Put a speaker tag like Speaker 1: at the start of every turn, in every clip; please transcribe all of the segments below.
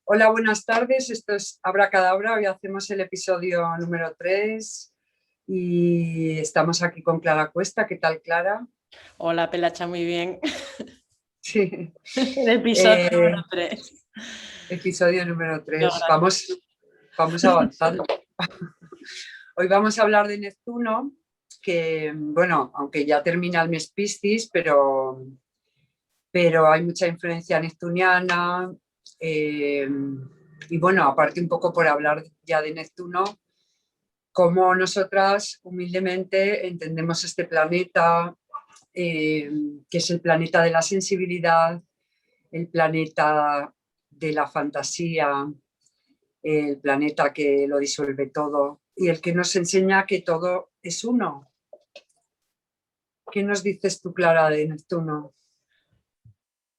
Speaker 1: Hola, buenas tardes. Esto es Abracadabra. Hoy hacemos el episodio número 3 y estamos aquí con Clara Cuesta. ¿Qué tal, Clara?
Speaker 2: Hola, Pelacha, muy bien.
Speaker 1: Sí.
Speaker 2: El episodio número
Speaker 1: Eh,
Speaker 2: 3.
Speaker 1: Episodio número 3.
Speaker 2: Gracias.
Speaker 1: Vamos avanzando. Hoy vamos a hablar de Neptuno, que, bueno, aunque ya termina el mes Piscis, pero hay mucha influencia neptuniana. eh, y bueno, aparte un poco por hablar ya de Neptuno, cómo nosotras humildemente entendemos este planeta, eh, que es el planeta de la sensibilidad, el planeta de la fantasía, el planeta que lo disuelve todo y el que nos enseña que todo es uno. ¿Qué nos dices tú, Clara, de Neptuno?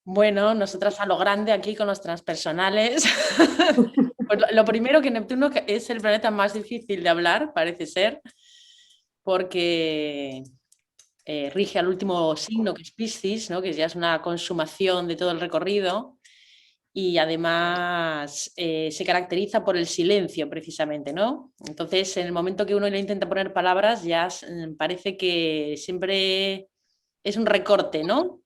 Speaker 2: Bueno, nosotras a lo grande aquí con los transpersonales. Pues lo primero que Neptuno es el planeta más difícil de hablar, parece ser, porque rige al último signo, que es Piscis, ¿no? Que ya es una consumación de todo el recorrido. Y además se caracteriza por el silencio precisamente, ¿no? Entonces, en el momento que uno le intenta poner palabras, ya parece que siempre es un recorte, ¿no?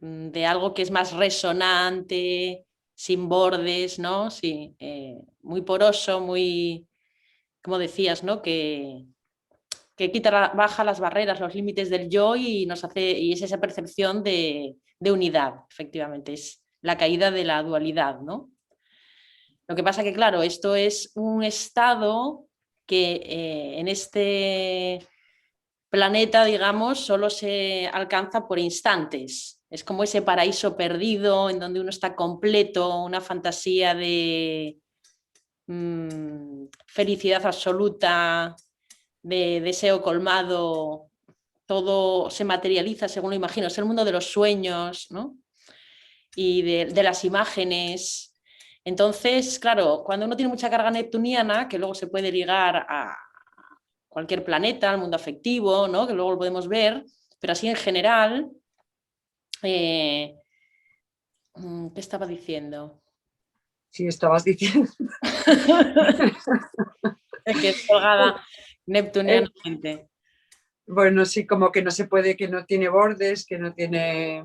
Speaker 2: De algo que es más resonante, sin bordes, ¿no? Sí, muy poroso, muy, como decías, ¿no? Que quita, baja las barreras, los límites del yo y nos hace, y es esa percepción de unidad, efectivamente, es la caída de la dualidad, ¿no? Lo que pasa que, claro, esto es un estado que en este planeta, digamos, solo se alcanza por instantes. Es como ese paraíso perdido en donde uno está completo, una fantasía de felicidad absoluta, de deseo colmado, todo se materializa según lo imagino. Es el mundo de los sueños, ¿no? Y de las imágenes. Entonces, claro, cuando uno tiene mucha carga neptuniana, que luego se puede ligar a cualquier planeta, al mundo afectivo, ¿no? Que luego lo podemos ver, pero así en general, eh, ¿qué estaba diciendo?
Speaker 1: Sí, estabas diciendo.
Speaker 2: Que es colgada
Speaker 1: Eh,
Speaker 2: neptunianamente.
Speaker 1: bueno, sí, como que no se puede, que no tiene bordes, que no tiene,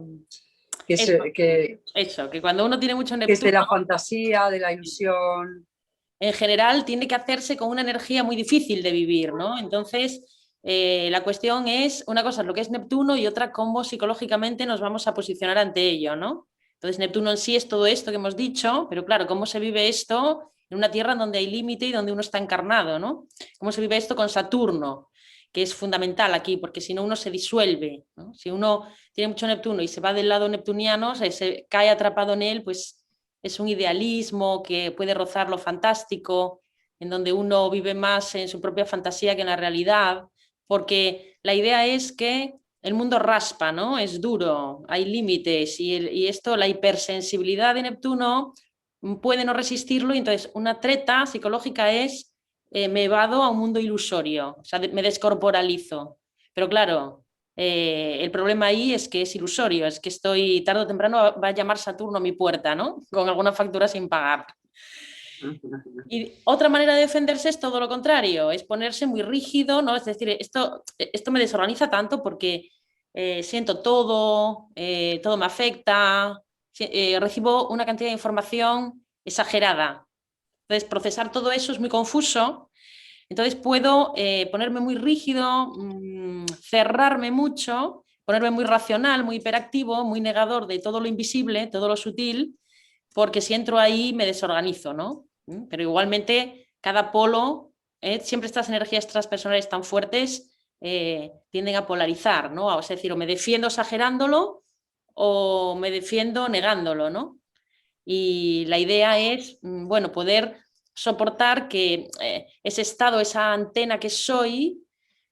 Speaker 2: Eso,
Speaker 1: que
Speaker 2: eso, que cuando uno tiene mucho
Speaker 1: es
Speaker 2: Neptuno,
Speaker 1: de la fantasía, de la ilusión.
Speaker 2: en general tiende que hacerse con una energía muy difícil de vivir, ¿no? Entonces, la cuestión es, una cosa es lo que es Neptuno y otra cómo psicológicamente nos vamos a posicionar ante ello, ¿no? Entonces, Neptuno en sí es todo esto que hemos dicho, pero claro, ¿cómo se vive esto en una Tierra donde hay límite y donde uno está encarnado, ¿no? ¿Cómo se vive esto con Saturno? Que es fundamental aquí, porque si no uno se disuelve, ¿no? Si uno tiene mucho Neptuno y se va del lado neptuniano, se cae atrapado en él, pues es un idealismo que puede rozar lo fantástico, en donde uno vive más en su propia fantasía que en la realidad, porque la idea es que el mundo raspa, ¿no? Es duro, hay límites y esto, la hipersensibilidad de Neptuno puede no resistirlo y entonces una treta psicológica es me evado a un mundo ilusorio, o sea, me descorporalizo. Pero claro, el problema ahí es que es ilusorio, es que estoy tarde o temprano va a llamar Saturno a mi puerta, ¿no? Con alguna factura sin pagar. Y otra manera de defenderse es todo lo contrario, es ponerse muy rígido, ¿no? Es decir, esto me desorganiza tanto porque siento todo, todo me afecta, recibo una cantidad de información exagerada. Entonces, procesar todo eso es muy confuso. Entonces, puedo ponerme muy rígido, cerrarme mucho, ponerme muy racional, muy hiperactivo, muy negador de todo lo invisible, todo lo sutil, porque si entro ahí me desorganizo, ¿no? Pero igualmente cada polo, siempre estas energías transpersonales tan fuertes tienden a polarizar, ¿no? Es decir, o me defiendo exagerándolo o me defiendo negándolo, ¿no? Y la idea es, bueno, poder soportar que ese estado, esa antena que soy,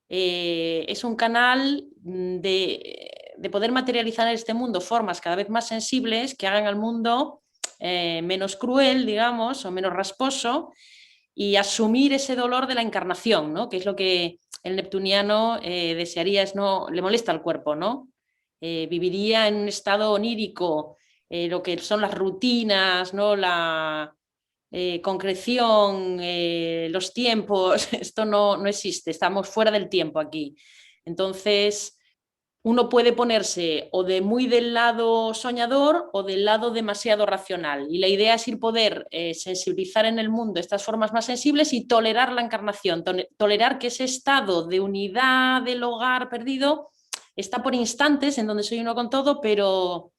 Speaker 2: es un canal de poder materializar en este mundo formas cada vez más sensibles que hagan al mundo menos cruel, digamos, o menos rasposo, y asumir ese dolor de la encarnación, ¿no? Que es lo que el neptuniano desearía, es no, le molesta al cuerpo, ¿no? Viviría en un estado onírico, lo que son las rutinas, ¿no? concreción, los tiempos, esto no existe, estamos fuera del tiempo aquí. Entonces, uno puede ponerse o de muy del lado soñador o del lado demasiado racional. Y la idea es ir poder sensibilizar en el mundo estas formas más sensibles y tolerar la encarnación, tolerar que ese estado de unidad del hogar perdido está por instantes en donde soy uno con todo, pero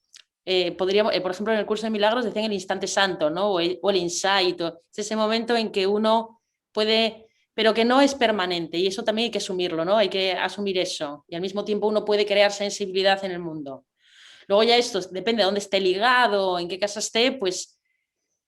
Speaker 2: podríamos, por ejemplo, en el curso de milagros decían el instante santo, ¿no? o el insight, es ese momento en que uno puede, pero que no es permanente, y eso también hay que asumirlo, ¿no? Hay que asumir eso, y al mismo tiempo uno puede crear sensibilidad en el mundo. Luego ya esto depende de dónde esté ligado, en qué casa esté, pues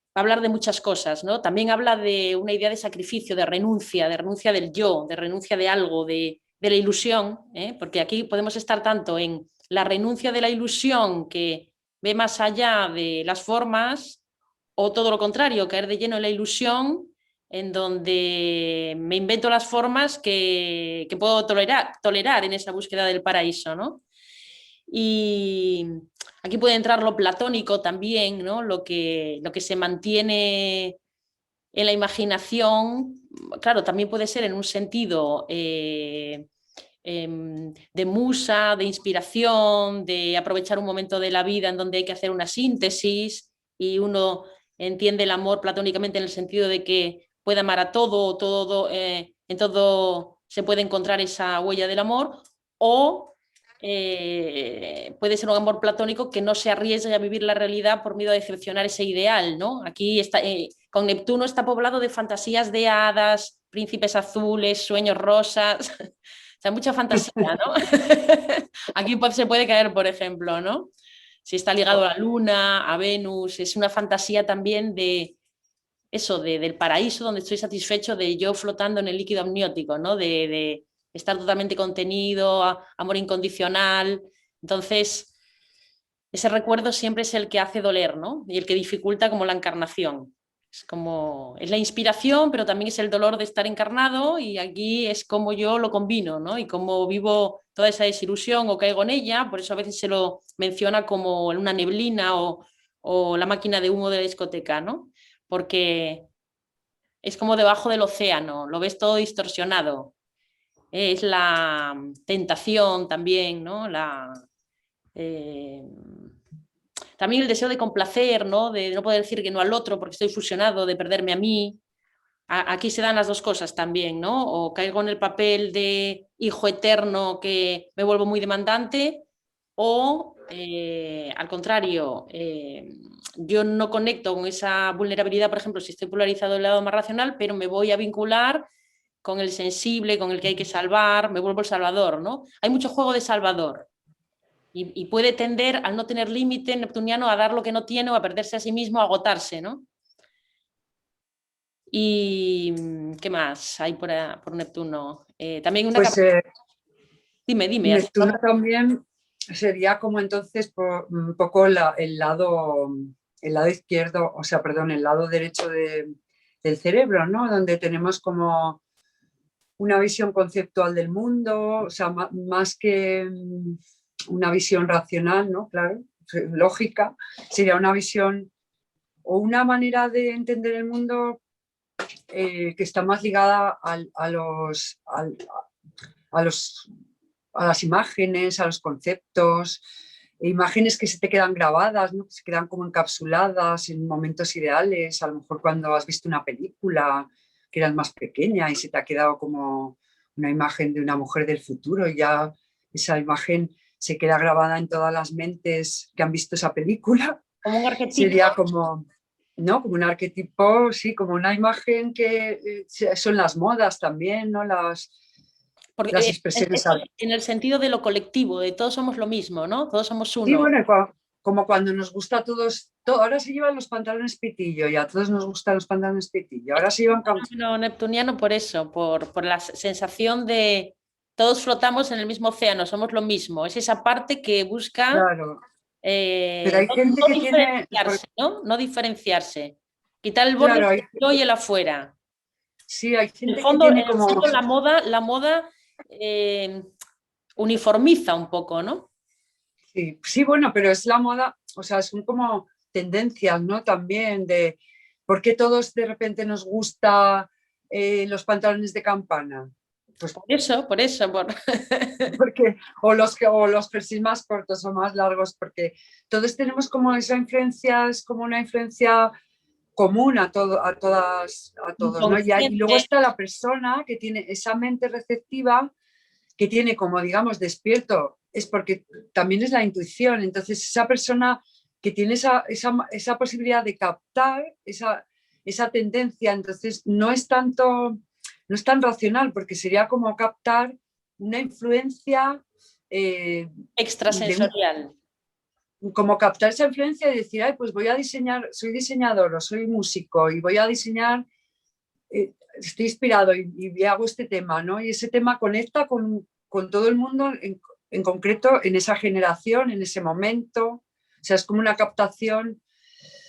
Speaker 2: va a hablar de muchas cosas, ¿no? También habla de una idea de sacrificio, de renuncia del yo, de renuncia de algo, de la ilusión, porque aquí podemos estar tanto en la renuncia de la ilusión que ve más allá de las formas, o todo lo contrario, caer de lleno en la ilusión en donde me invento las formas que puedo tolerar en esa búsqueda del paraíso, ¿no? Y aquí puede entrar lo platónico también, ¿no? Lo que se mantiene en la imaginación, claro, también puede ser en un sentido de musa, de inspiración, de aprovechar un momento de la vida en donde hay que hacer una síntesis y uno entiende el amor platónicamente en el sentido de que puede amar a todo, en todo se puede encontrar esa huella del amor, o puede ser un amor platónico que no se arriesga a vivir la realidad por miedo a decepcionar ese ideal, ¿no? Aquí está, con Neptuno está poblado de fantasías de hadas, príncipes azules, sueños rosas, o sea, mucha fantasía, ¿no? Aquí se puede caer, por ejemplo, ¿no? Si está ligado a la luna, a Venus, es una fantasía también de eso, del paraíso donde estoy satisfecho, de yo flotando en el líquido amniótico, ¿no? De estar totalmente contenido, amor incondicional. Entonces, ese recuerdo siempre es el que hace doler, ¿no? Y el que dificulta como la encarnación. Es la inspiración, pero también es el dolor de estar encarnado, y aquí es como yo lo combino, ¿no? Y cómo vivo toda esa desilusión o caigo en ella, por eso a veces se lo menciona como una neblina o la máquina de humo de la discoteca, ¿no? Porque es como debajo del océano, lo ves todo distorsionado. Es la tentación también, ¿no? Eh, también el deseo de complacer, ¿no? De no poder decir que no al otro porque estoy fusionado, de perderme a mí. Aquí se dan las dos cosas también, ¿no? O caigo en el papel de hijo eterno que me vuelvo muy demandante, o al contrario, yo no conecto con esa vulnerabilidad, por ejemplo, si estoy polarizado del lado más racional, pero me voy a vincular con el sensible, con el que hay que salvar, me vuelvo el salvador, ¿no? Hay mucho juego de salvador. Y puede tender, al no tener límite neptuniano, a dar lo que no tiene o a perderse a sí mismo, a agotarse, ¿no? ¿Y qué más hay por Neptuno? También una
Speaker 1: Pues
Speaker 2: Dime.
Speaker 1: Neptuno también sería como entonces un poco el lado izquierdo, o sea, perdón, el lado derecho del cerebro, ¿no? Donde tenemos como una visión conceptual del mundo, o sea, más que una visión racional, ¿no? Claro, lógica, sería una visión o una manera de entender el mundo que está más ligada a las imágenes, a los conceptos, imágenes que se te quedan grabadas, ¿no? Que se quedan como encapsuladas en momentos ideales, a lo mejor cuando has visto una película que eras más pequeña y se te ha quedado como una imagen de una mujer del futuro, y ya esa imagen se queda grabada en todas las mentes que han visto esa película.
Speaker 2: Como un arquetipo.
Speaker 1: Sería como, ¿no? Como un arquetipo, sí, como una imagen que son las modas también, ¿no? Las expresiones.
Speaker 2: En el sentido de lo colectivo, de todos somos lo mismo, ¿no? Todos somos uno.
Speaker 1: Sí, bueno, como cuando nos gusta a todos, ahora se llevan los pantalones pitillo y a todos nos gustan los pantalones pitillo. Ahora se llevan...
Speaker 2: Neptuniano por eso, por la sensación de todos flotamos en el mismo océano, somos lo mismo. Es esa parte que busca
Speaker 1: Claro. Pero hay gente que tiene...
Speaker 2: ¿no? No diferenciarse. Quitar el borde
Speaker 1: Claro,
Speaker 2: del y el afuera.
Speaker 1: Sí, hay gente
Speaker 2: que tiene
Speaker 1: como...
Speaker 2: En el fondo, la moda uniformiza un poco, ¿no?
Speaker 1: Sí, bueno, pero es la moda, o sea, son como tendencias, ¿no? También de ¿Por qué todos de repente nos gusta los pantalones de campana? Pues
Speaker 2: Por eso,
Speaker 1: porque, o los jerseys más cortos o más largos, porque todos tenemos como esa influencia, es como una influencia común a, todo, a todos, ¿no? Y luego
Speaker 2: inconsciente.
Speaker 1: está la persona que tiene esa mente receptiva, que tiene como, digamos, despierto, es porque también es la intuición. Entonces, esa persona que tiene esa posibilidad de captar esa tendencia, entonces no es tanto, no es tan racional, porque sería como captar una influencia
Speaker 2: Extrasensorial.
Speaker 1: como captar esa influencia y decir, ay, pues voy a diseñar, soy diseñador o soy músico y voy a diseñar, estoy inspirado y hago este tema, ¿no? Y ese tema conecta con todo el mundo, en concreto en esa generación, en ese momento. O sea, es como una captación.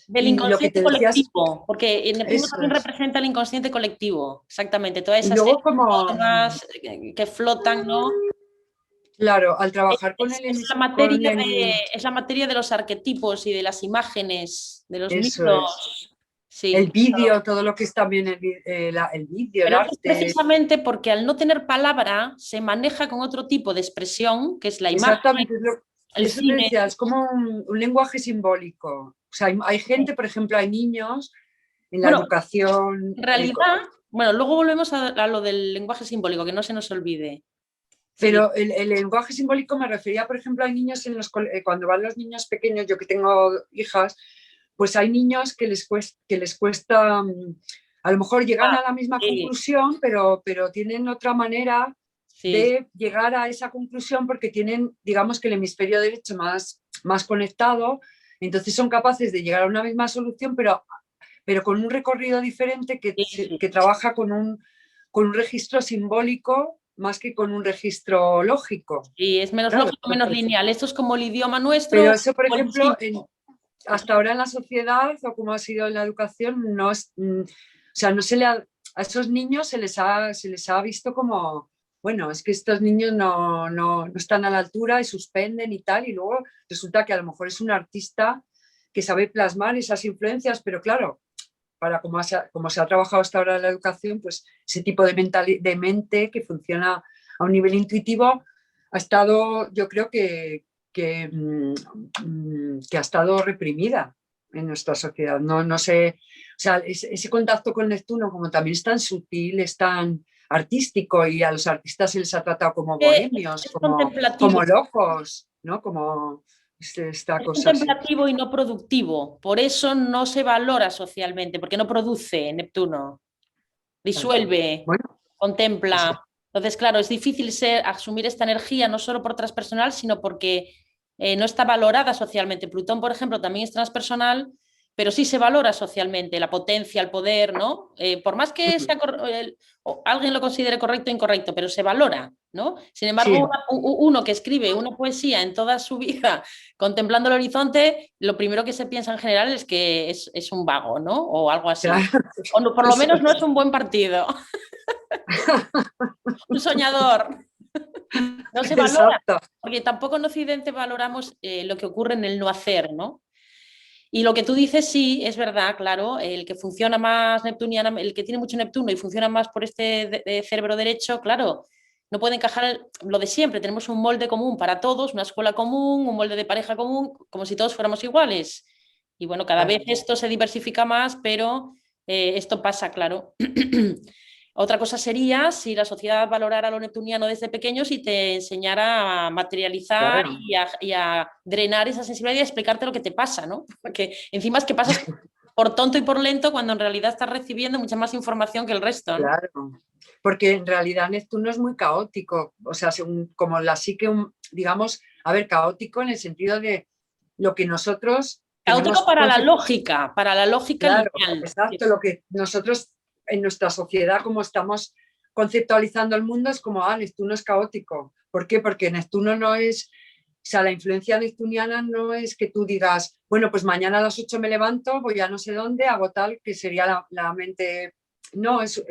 Speaker 2: Del
Speaker 1: Y lo que
Speaker 2: inconsciente
Speaker 1: te decías,
Speaker 2: colectivo, porque Neptuno
Speaker 1: eso
Speaker 2: también
Speaker 1: es.
Speaker 2: representa el inconsciente colectivo, exactamente, todas
Speaker 1: Y
Speaker 2: esas
Speaker 1: luego como,
Speaker 2: ondas que flotan, ¿no?
Speaker 1: claro, al trabajar con
Speaker 2: Es la materia de los arquetipos y de las imágenes, de los
Speaker 1: eso es,
Speaker 2: mitos.
Speaker 1: el
Speaker 2: Sí.
Speaker 1: vídeo, todo lo que es también el vídeo, el
Speaker 2: Pero eso es
Speaker 1: arte.
Speaker 2: precisamente porque al no tener palabra se maneja con otro tipo de expresión, que es la imagen,
Speaker 1: Exactamente,
Speaker 2: el
Speaker 1: eso te
Speaker 2: cine.
Speaker 1: decía, es como un lenguaje simbólico. O sea, hay gente, por ejemplo, hay niños en la
Speaker 2: Bueno,
Speaker 1: educación,
Speaker 2: en realidad, bueno, luego volvemos a lo del lenguaje simbólico, que no se nos olvide. Sí.
Speaker 1: pero el lenguaje simbólico me refería, por ejemplo, hay niños cuando van los niños pequeños, yo que tengo hijas, pues hay niños que les cuesta, a lo mejor llegan
Speaker 2: Ah,
Speaker 1: a la misma
Speaker 2: sí,
Speaker 1: conclusión, pero tienen otra manera
Speaker 2: sí.
Speaker 1: de llegar a esa conclusión porque tienen, digamos que el hemisferio derecho más conectado, entonces son capaces de llegar a una misma solución, pero con un recorrido diferente
Speaker 2: Sí, sí.
Speaker 1: que trabaja con un registro simbólico más que con un registro lógico.
Speaker 2: Sí, es menos
Speaker 1: Claro,
Speaker 2: lógico, menos lineal. Esto es como el idioma nuestro
Speaker 1: pero eso, por
Speaker 2: o el
Speaker 1: ejemplo,
Speaker 2: símbolo.
Speaker 1: hasta ahora en la sociedad o como ha sido en la educación, no es, o sea, no se le ha, a esos niños se les ha visto como, bueno, es que estos niños no están a la altura y suspenden y tal, y luego resulta que a lo mejor es un artista que sabe plasmar esas influencias, pero claro, para como se ha trabajado hasta ahora en la educación, pues ese tipo de mente que funciona a un nivel intuitivo ha estado, yo creo que ha estado reprimida en nuestra sociedad. No sé, o sea, ese contacto con Neptuno, como también es tan sutil, es tan artístico y a los artistas se les ha tratado como bohemios,
Speaker 2: Es contemplativo.
Speaker 1: como locos, ¿no? Como esta
Speaker 2: Es
Speaker 1: cosa así.
Speaker 2: contemplativo y no productivo. Por eso no se valora socialmente, porque no produce Neptuno.
Speaker 1: Claro.
Speaker 2: Disuelve,
Speaker 1: Bueno, eso.
Speaker 2: contempla. Entonces, claro, es difícil asumir esta energía no solo por transpersonal, sino porque no está valorada socialmente. Plutón, por ejemplo, también es transpersonal, pero sí se valora socialmente la potencia, el poder, ¿no? Por más que alguien lo considere correcto o incorrecto, pero se valora, ¿no? Sin embargo,
Speaker 1: Sí,
Speaker 2: uno que escribe una poesía en toda su vida contemplando el horizonte, lo primero que se piensa en general es que es un vago, ¿no? O algo así.
Speaker 1: claro.
Speaker 2: O por lo
Speaker 1: Eso
Speaker 2: menos no
Speaker 1: es.
Speaker 2: es un buen partido. Un soñador. No se valora,
Speaker 1: Exacto.
Speaker 2: porque tampoco en Occidente valoramos lo que ocurre en el no hacer, ¿no? Y lo que tú dices, sí, es verdad, claro, el que funciona más neptuniana, el que tiene mucho Neptuno y funciona más por este cerebro derecho, claro, no puede encajar lo de siempre. Tenemos un molde común para todos, una escuela común, un molde de pareja común, como si todos fuéramos iguales. Y bueno, cada vez
Speaker 1: Claro.
Speaker 2: esto se diversifica más, pero esto pasa, claro. Otra cosa sería si la sociedad valorara lo neptuniano desde pequeños y te enseñara a materializar
Speaker 1: Claro,
Speaker 2: y a drenar esa sensibilidad y a explicarte lo que te pasa, ¿no? Porque encima es que pasas por tonto y por lento cuando en realidad estás recibiendo mucha más información que el resto, ¿no?
Speaker 1: claro. Porque en realidad Neptuno es muy caótico, o sea, según como la psique, digamos, a ver, caótico en el sentido de lo que nosotros
Speaker 2: Caótico
Speaker 1: tenemos
Speaker 2: para la lógica
Speaker 1: claro,
Speaker 2: lineal.
Speaker 1: exacto, lo que nosotros en nuestra sociedad, como estamos conceptualizando el mundo, es como, Neptuno es caótico. ¿Por qué? Porque Neptuno no es, o sea, la influencia neptuniana no es que tú digas, bueno, pues mañana a las 8 me levanto, voy a no sé dónde, hago tal, que sería la mente. No, es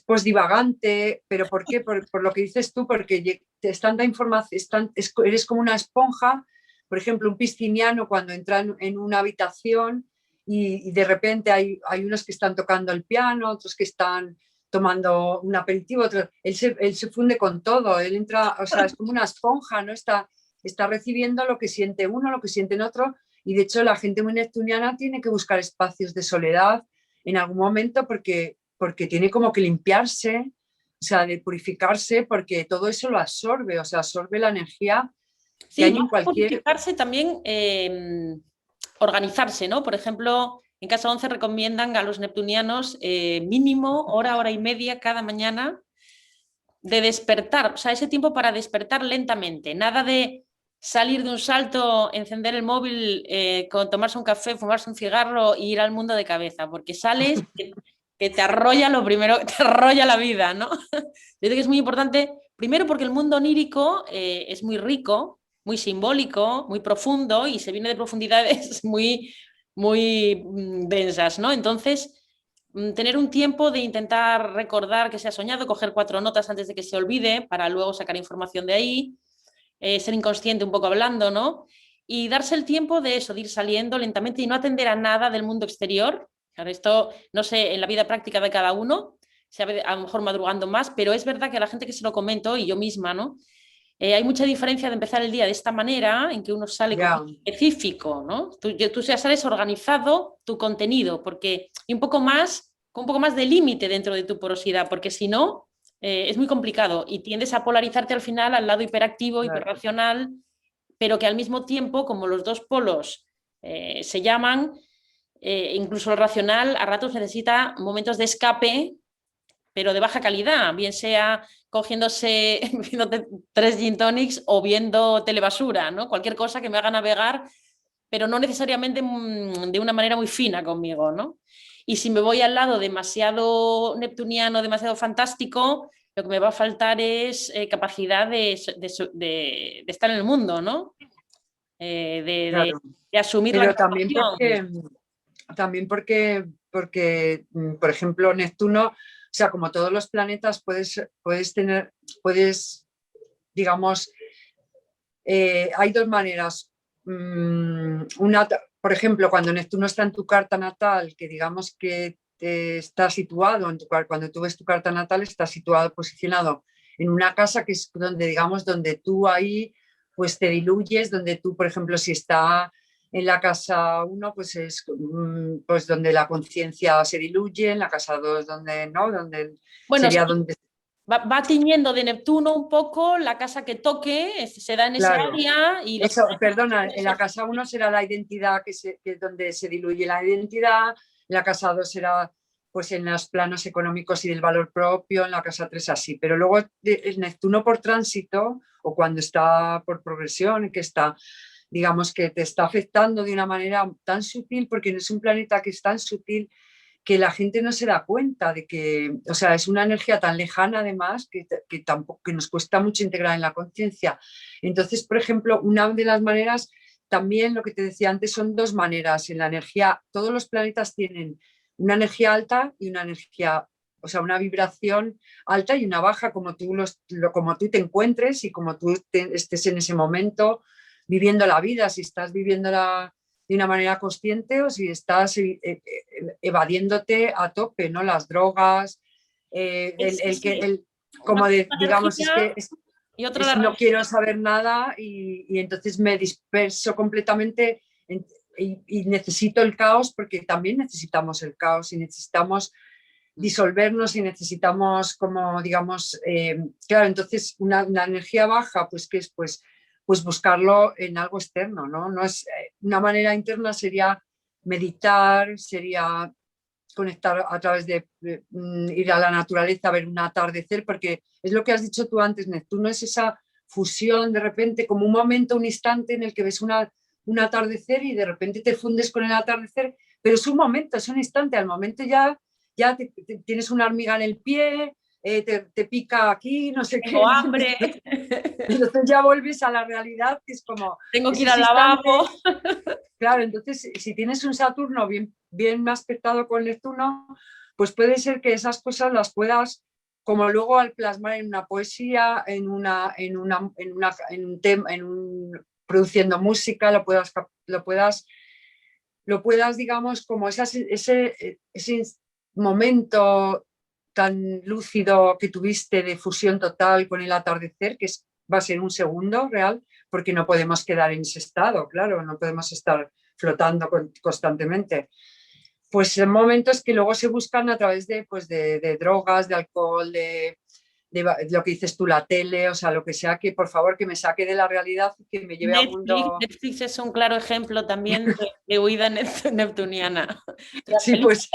Speaker 1: pues divagante, pero ¿por qué? Por lo que dices tú, porque es tanta información, eres como una esponja, por ejemplo, un pisciniano cuando entra en una habitación y de repente hay unos que están tocando el piano, otros que están tomando un aperitivo, otros, él se funde con todo, él entra, o sea, es como una esponja, ¿no? Está recibiendo lo que siente uno, lo que siente el otro, y de hecho la gente muy neptuniana tiene que buscar espacios de soledad en algún momento porque tiene como que limpiarse, o sea, de purificarse, porque todo eso lo absorbe, o sea, absorbe la energía que
Speaker 2: Sí,
Speaker 1: hay
Speaker 2: más
Speaker 1: en
Speaker 2: que
Speaker 1: cualquier...
Speaker 2: purificarse también organizarse, ¿no? Por ejemplo, en Casa 11 recomiendan a los neptunianos mínimo hora y media cada mañana de despertar, o sea, ese tiempo para despertar lentamente, nada de salir de un salto, encender el móvil, tomarse un café, fumarse un cigarro e ir al mundo de cabeza, porque sales que te arrolla lo primero, te arrolla la vida, ¿no? Yo creo que es muy importante, primero porque el mundo onírico es muy rico, muy simbólico, muy profundo y se viene de profundidades muy densas, ¿no? Entonces, tener un tiempo de intentar recordar que se ha soñado, coger 4 notas antes de que se olvide para luego sacar información de ahí, ser inconsciente un poco hablando, ¿no? Y darse el tiempo de eso, de ir saliendo lentamente y no atender a nada del mundo exterior. Esto, no sé, en la vida práctica de cada uno, se ve a lo mejor madrugando más, pero es verdad que a la gente que se lo comento, y yo misma, ¿no? Hay mucha diferencia de empezar el día de esta manera, en que uno sale con
Speaker 1: Ya,
Speaker 2: un específico, ¿no? Tú ya sales organizado tu contenido, porque y con un poco más de límite dentro de tu porosidad, porque si no, es muy complicado y tiendes a polarizarte al final al lado hiperactivo,
Speaker 1: claro,
Speaker 2: hiperracional, pero que al mismo tiempo, como los dos polos se llaman, incluso el racional a ratos necesita momentos de escape pero de baja calidad, bien sea cogiéndose viendo 3 gin tonics o viendo telebasura, ¿no? Cualquier cosa que me haga navegar, pero no necesariamente de una manera muy fina conmigo, ¿no? Y si me voy al lado demasiado neptuniano, demasiado fantástico, lo que me va a faltar es capacidad de estar en el mundo, ¿no?
Speaker 1: claro.
Speaker 2: De asumir la
Speaker 1: Pero
Speaker 2: información.
Speaker 1: también por ejemplo, Neptuno, o sea, como todos los planetas, puedes, digamos, hay dos maneras. Por ejemplo, cuando Neptuno está en tu carta natal, que digamos que te está situado, cuando tú ves tu carta natal, está situado, posicionado en una casa que es donde, digamos, donde tú ahí pues te diluyes, donde tú, por ejemplo, si está en la casa 1, pues es pues donde la conciencia se diluye, en la casa 2 donde no, donde
Speaker 2: Bueno,
Speaker 1: sería
Speaker 2: sí,
Speaker 1: donde,
Speaker 2: va tiñendo de Neptuno un poco la casa que toque, se da en ese
Speaker 1: claro.
Speaker 2: área y los
Speaker 1: Eso,
Speaker 2: planetas
Speaker 1: perdona,
Speaker 2: pueden
Speaker 1: en la
Speaker 2: ser.
Speaker 1: casa 1 será la identidad que es donde se diluye la identidad, en la casa 2 será pues en los planos económicos y del valor propio, en la casa 3 así, pero luego el Neptuno por tránsito o cuando está por progresión, que está, digamos que te está afectando de una manera tan sutil, porque no es un planeta que es tan sutil que la gente no se da cuenta de que, o sea, es una energía tan lejana además tampoco, que nos cuesta mucho integrar en la conciencia. Entonces, por ejemplo, una de las maneras, también lo que te decía antes, son dos maneras. En la energía, todos los planetas tienen una energía alta y una energía, o sea, una vibración alta y una baja, como tú te encuentres y como tú estés en ese momento viviendo la vida. Si estás viviéndola de una manera consciente o si estás evadiéndote a tope, ¿no? Las drogas,
Speaker 2: Sí, sí. Una
Speaker 1: como
Speaker 2: cosa es
Speaker 1: de,
Speaker 2: la
Speaker 1: digamos,
Speaker 2: energía y otra la
Speaker 1: no quiero
Speaker 2: religión.
Speaker 1: saber nada y entonces me disperso completamente y necesito el caos porque también necesitamos el caos y necesitamos disolvernos y necesitamos como, digamos, claro, entonces una energía baja, pues que es pues buscarlo en algo externo, ¿no? No es, una manera interna sería meditar, sería conectar a través de ir a la naturaleza, ver un atardecer, porque es lo que has dicho tú antes, Neptuno es esa fusión de repente, como un momento, un instante en el que ves un atardecer y de repente te fundes con el atardecer, pero es un momento, es un instante, al momento ya tienes una hormiga en el pie, te pica aquí, no sé
Speaker 2: Tengo
Speaker 1: qué,
Speaker 2: hambre,
Speaker 1: entonces ya vuelves a la realidad, que es como,
Speaker 2: tengo que ir
Speaker 1: ese
Speaker 2: al lavabo.
Speaker 1: instante. Claro, entonces si tienes un Saturno bien aspectado con Neptuno, pues puede ser que esas cosas las puedas, como luego al plasmar en una poesía, en un tema, produciendo música, lo puedas, lo puedas, digamos, como ese momento tan lúcido que tuviste de fusión total con el atardecer, que va a ser un segundo real, porque no podemos quedar en ese estado, claro, no podemos estar flotando constantemente. Pues son momentos que luego se buscan a través de, pues de drogas, de alcohol, de lo que dices tú, la tele, o sea, lo que sea, que por favor que me saque de la realidad y que me lleve al mundo.
Speaker 2: Netflix es un claro ejemplo también de huida neptuniana.
Speaker 1: Sí, pues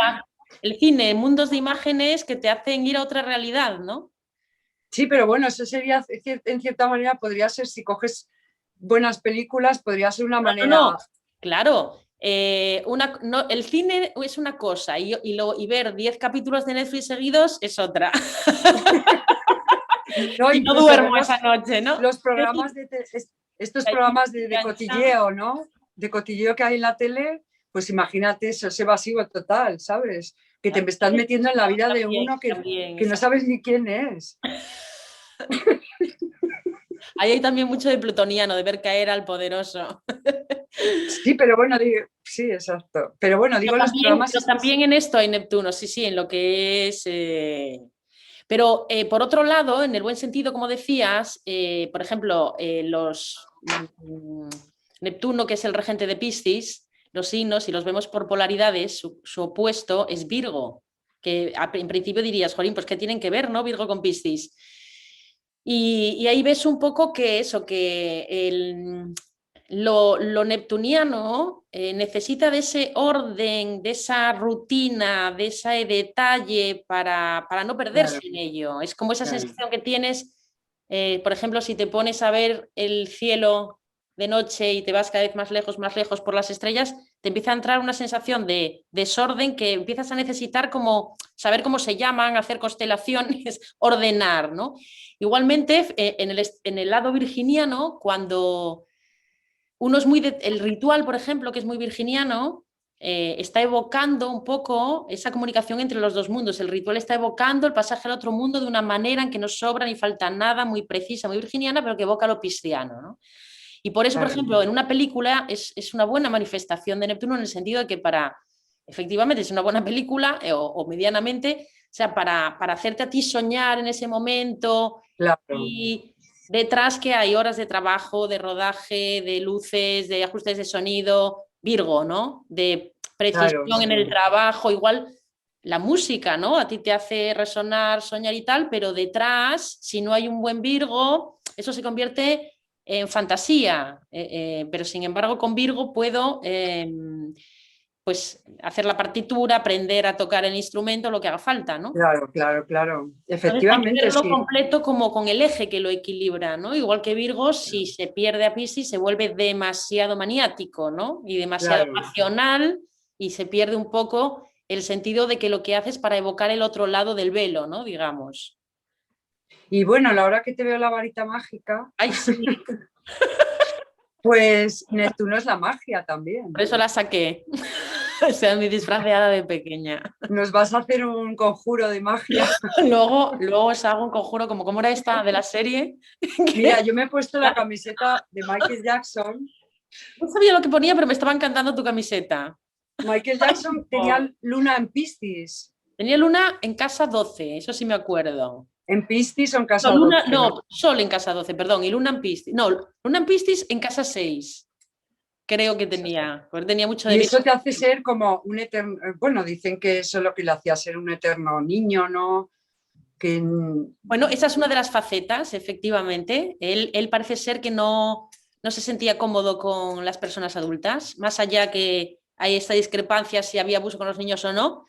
Speaker 2: El cine, mundos de imágenes que te hacen ir a otra realidad, ¿no?
Speaker 1: sí, pero bueno, eso sería, en cierta manera, podría ser, si coges buenas películas, podría ser una manera.
Speaker 2: No, claro. El cine es una cosa y ver 10 capítulos de Netflix seguidos es otra.
Speaker 1: No,
Speaker 2: y no duermo esa noche, ¿no?
Speaker 1: Los programas estos programas de cotilleo, ¿no? De cotilleo que hay en la tele, pues imagínate eso, ese vacío total, ¿sabes? Que te estás metiendo en la vida de uno que no sabes ni quién es.
Speaker 2: Ahí hay también mucho de plutoniano, de ver caer al poderoso.
Speaker 1: Sí, pero bueno, sí, exacto. Pero bueno, digo, los programas.
Speaker 2: Pero también en esto hay Neptuno, sí, en lo que es. Pero por otro lado, en el buen sentido, como decías, por ejemplo, Neptuno, que es el regente de Piscis, los signos, si los vemos por polaridades, su opuesto es Virgo, que en principio dirías, Jorín, pues ¿qué tienen que ver, no? Virgo con Piscis. Y ahí ves un poco que eso, que lo neptuniano necesita de ese orden, de esa rutina, de ese detalle para no perderse en ello. Es como esa sensación que tienes, por ejemplo, si te pones a ver el cielo de noche y te vas cada vez más lejos por las estrellas, te empieza a entrar una sensación de desorden que empiezas a necesitar como saber cómo se llaman, hacer constelaciones, ordenar, ¿no? Igualmente, en el lado virginiano, cuando uno es el ritual, por ejemplo, que es muy virginiano, está evocando un poco esa comunicación entre los dos mundos. El ritual está evocando el pasaje al otro mundo de una manera en que no sobra ni falta nada, muy precisa, muy virginiana, pero que evoca lo pisciano, ¿no? Y por eso, por ejemplo, en una película es una buena manifestación de Neptuno en el sentido de que efectivamente, es una buena película o medianamente, o sea, para hacerte a ti soñar en ese momento.
Speaker 1: Claro.
Speaker 2: Y detrás que hay horas de trabajo, de rodaje, de luces, de ajustes de sonido, Virgo, ¿no? De precisión en el trabajo, igual la música, ¿no? A ti te hace resonar, soñar y tal, pero detrás, si no hay un buen Virgo, eso se convierte en fantasía. Pero sin embargo, con Virgo puedo pues hacer la partitura, aprender a tocar el instrumento, lo que haga falta, ¿no?
Speaker 1: Claro. Efectivamente.
Speaker 2: Entonces, hay que verlo completo como con el eje que lo equilibra, ¿no? Igual que Virgo, si se pierde a Piscis, se vuelve demasiado maniático, ¿no? Y demasiado racional y se pierde un poco el sentido de que lo que hace es para evocar el otro lado del velo, ¿no? Digamos.
Speaker 1: Y bueno, a la hora que te veo la varita mágica.
Speaker 2: ¡Ay, sí!
Speaker 1: Pues Neptuno es la magia también.
Speaker 2: Por eso la saqué. O sea, mi disfrazada de pequeña.
Speaker 1: Nos vas a hacer un conjuro de magia.
Speaker 2: Luego os hago un conjuro como era esta de la serie.
Speaker 1: Mira, yo me he puesto la camiseta de Michael Jackson.
Speaker 2: No sabía lo que ponía, pero me estaba encantando tu camiseta.
Speaker 1: Michael Jackson tenía luna en Piscis.
Speaker 2: Tenía luna en casa 12, eso sí me acuerdo.
Speaker 1: ¿En Piscis o en casa 12?
Speaker 2: No, Sol en casa 12, perdón, y luna en Piscis. No, luna en Piscis en casa 6. Creo que tenía, porque tenía mucho de...
Speaker 1: Y eso te hace ser como un eterno... Bueno, dicen que eso es lo que le hacía ser un eterno niño, ¿no? Que...
Speaker 2: Bueno, esa es una de las facetas, efectivamente. Él parece ser que no se sentía cómodo con las personas adultas, más allá que hay esta discrepancia si había abuso con los niños o no,